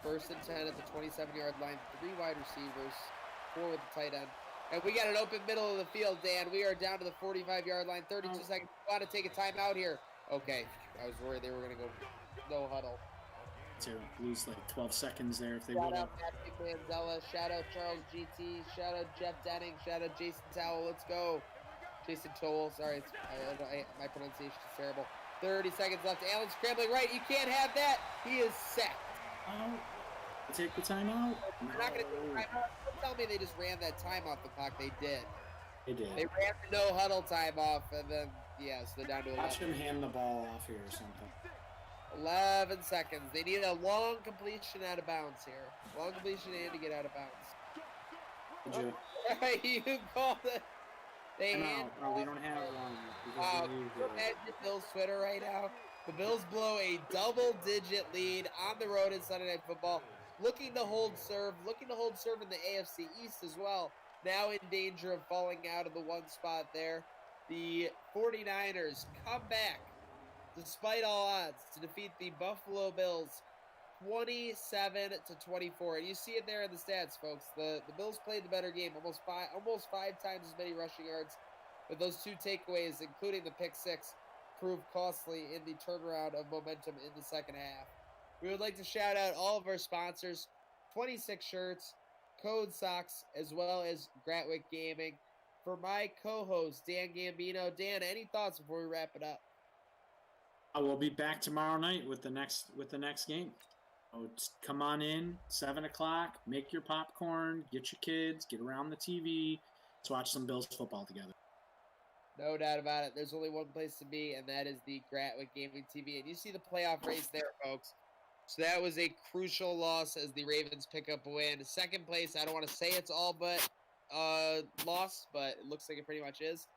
1st and 10 at the 27-yard line. 3 wide receivers. 4 with the tight end. And we got an open middle of the field, Dan. We are down to the 45-yard line. 32 seconds. We want to take a timeout here. Okay. I was worried they were going to go no huddle. To lose like 12 seconds there if they would Shout have. out Patrick Manzella. Shout out Charles GT. Shout out Jeff Denning. Shout out Jason Towell. Let's go. Jason Toll. Sorry, my pronunciation is terrible. 30 seconds left. Allen scrambling right. You can't have that. He is sacked. Oh, take the timeout? They're not going to take the timeout. Don't tell me they just ran that time off the clock. They did. They did. They ran the no huddle time off, and then, so they're down to 11. Watch them hand the ball off here or something. 11 seconds. They need a long completion out of bounds here. Long completion and to get out of bounds. Did you? Right, you called it. They hand. No, we don't have one. Wow, imagine Bills Twitter right now. The Bills blow a double-digit lead on the road in Sunday Night Football. Looking to hold serve in the AFC East as well. Now in danger of falling out of the 1 spot there. The 49ers come back, despite all odds, to defeat the Buffalo Bills 27-24. And you see it there in the stats, folks. The Bills played the better game, almost five times as many rushing yards, but those two takeaways, including the pick six, proved costly in the turnaround of momentum in the second half. We would like to shout out all of our sponsors, 26 shirts, Code Socks, as well as Gratwick Gaming. For my co-host, Dan Gambino. Dan, any thoughts before we wrap it up? I will be back tomorrow night with the next game. So come on in, 7:00. Make your popcorn, get your kids, get around the TV. Let's watch some Bills football together. No doubt about it. There's only one place to be, and that is the Gratwick Gaming TV. And you see the playoff race there, folks. So that was a crucial loss as the Ravens pick up a win. Second place, I don't want to say it's all but lost, but it looks like it pretty much is.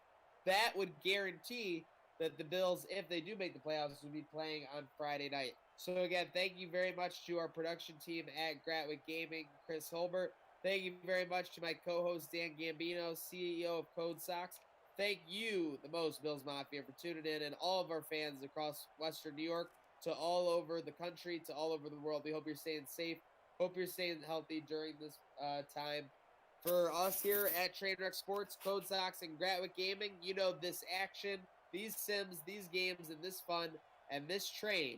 That would guarantee that the Bills, if they do make the playoffs, will be playing on Friday night. So again, thank you very much to our production team at Gratwick Gaming, Chris Holbert. Thank you very much to my co-host, Dan Gambino, CEO of Code Sox. Thank you, the most Bills Mafia, for tuning in, and all of our fans across Western New York to all over the country, to all over the world. We hope you're staying safe. Hope you're staying healthy during this time. For us here at Trainwreck Sports, Code Sox, and Gratwick Gaming, you know this action, these sims, these games, and this fun, and this train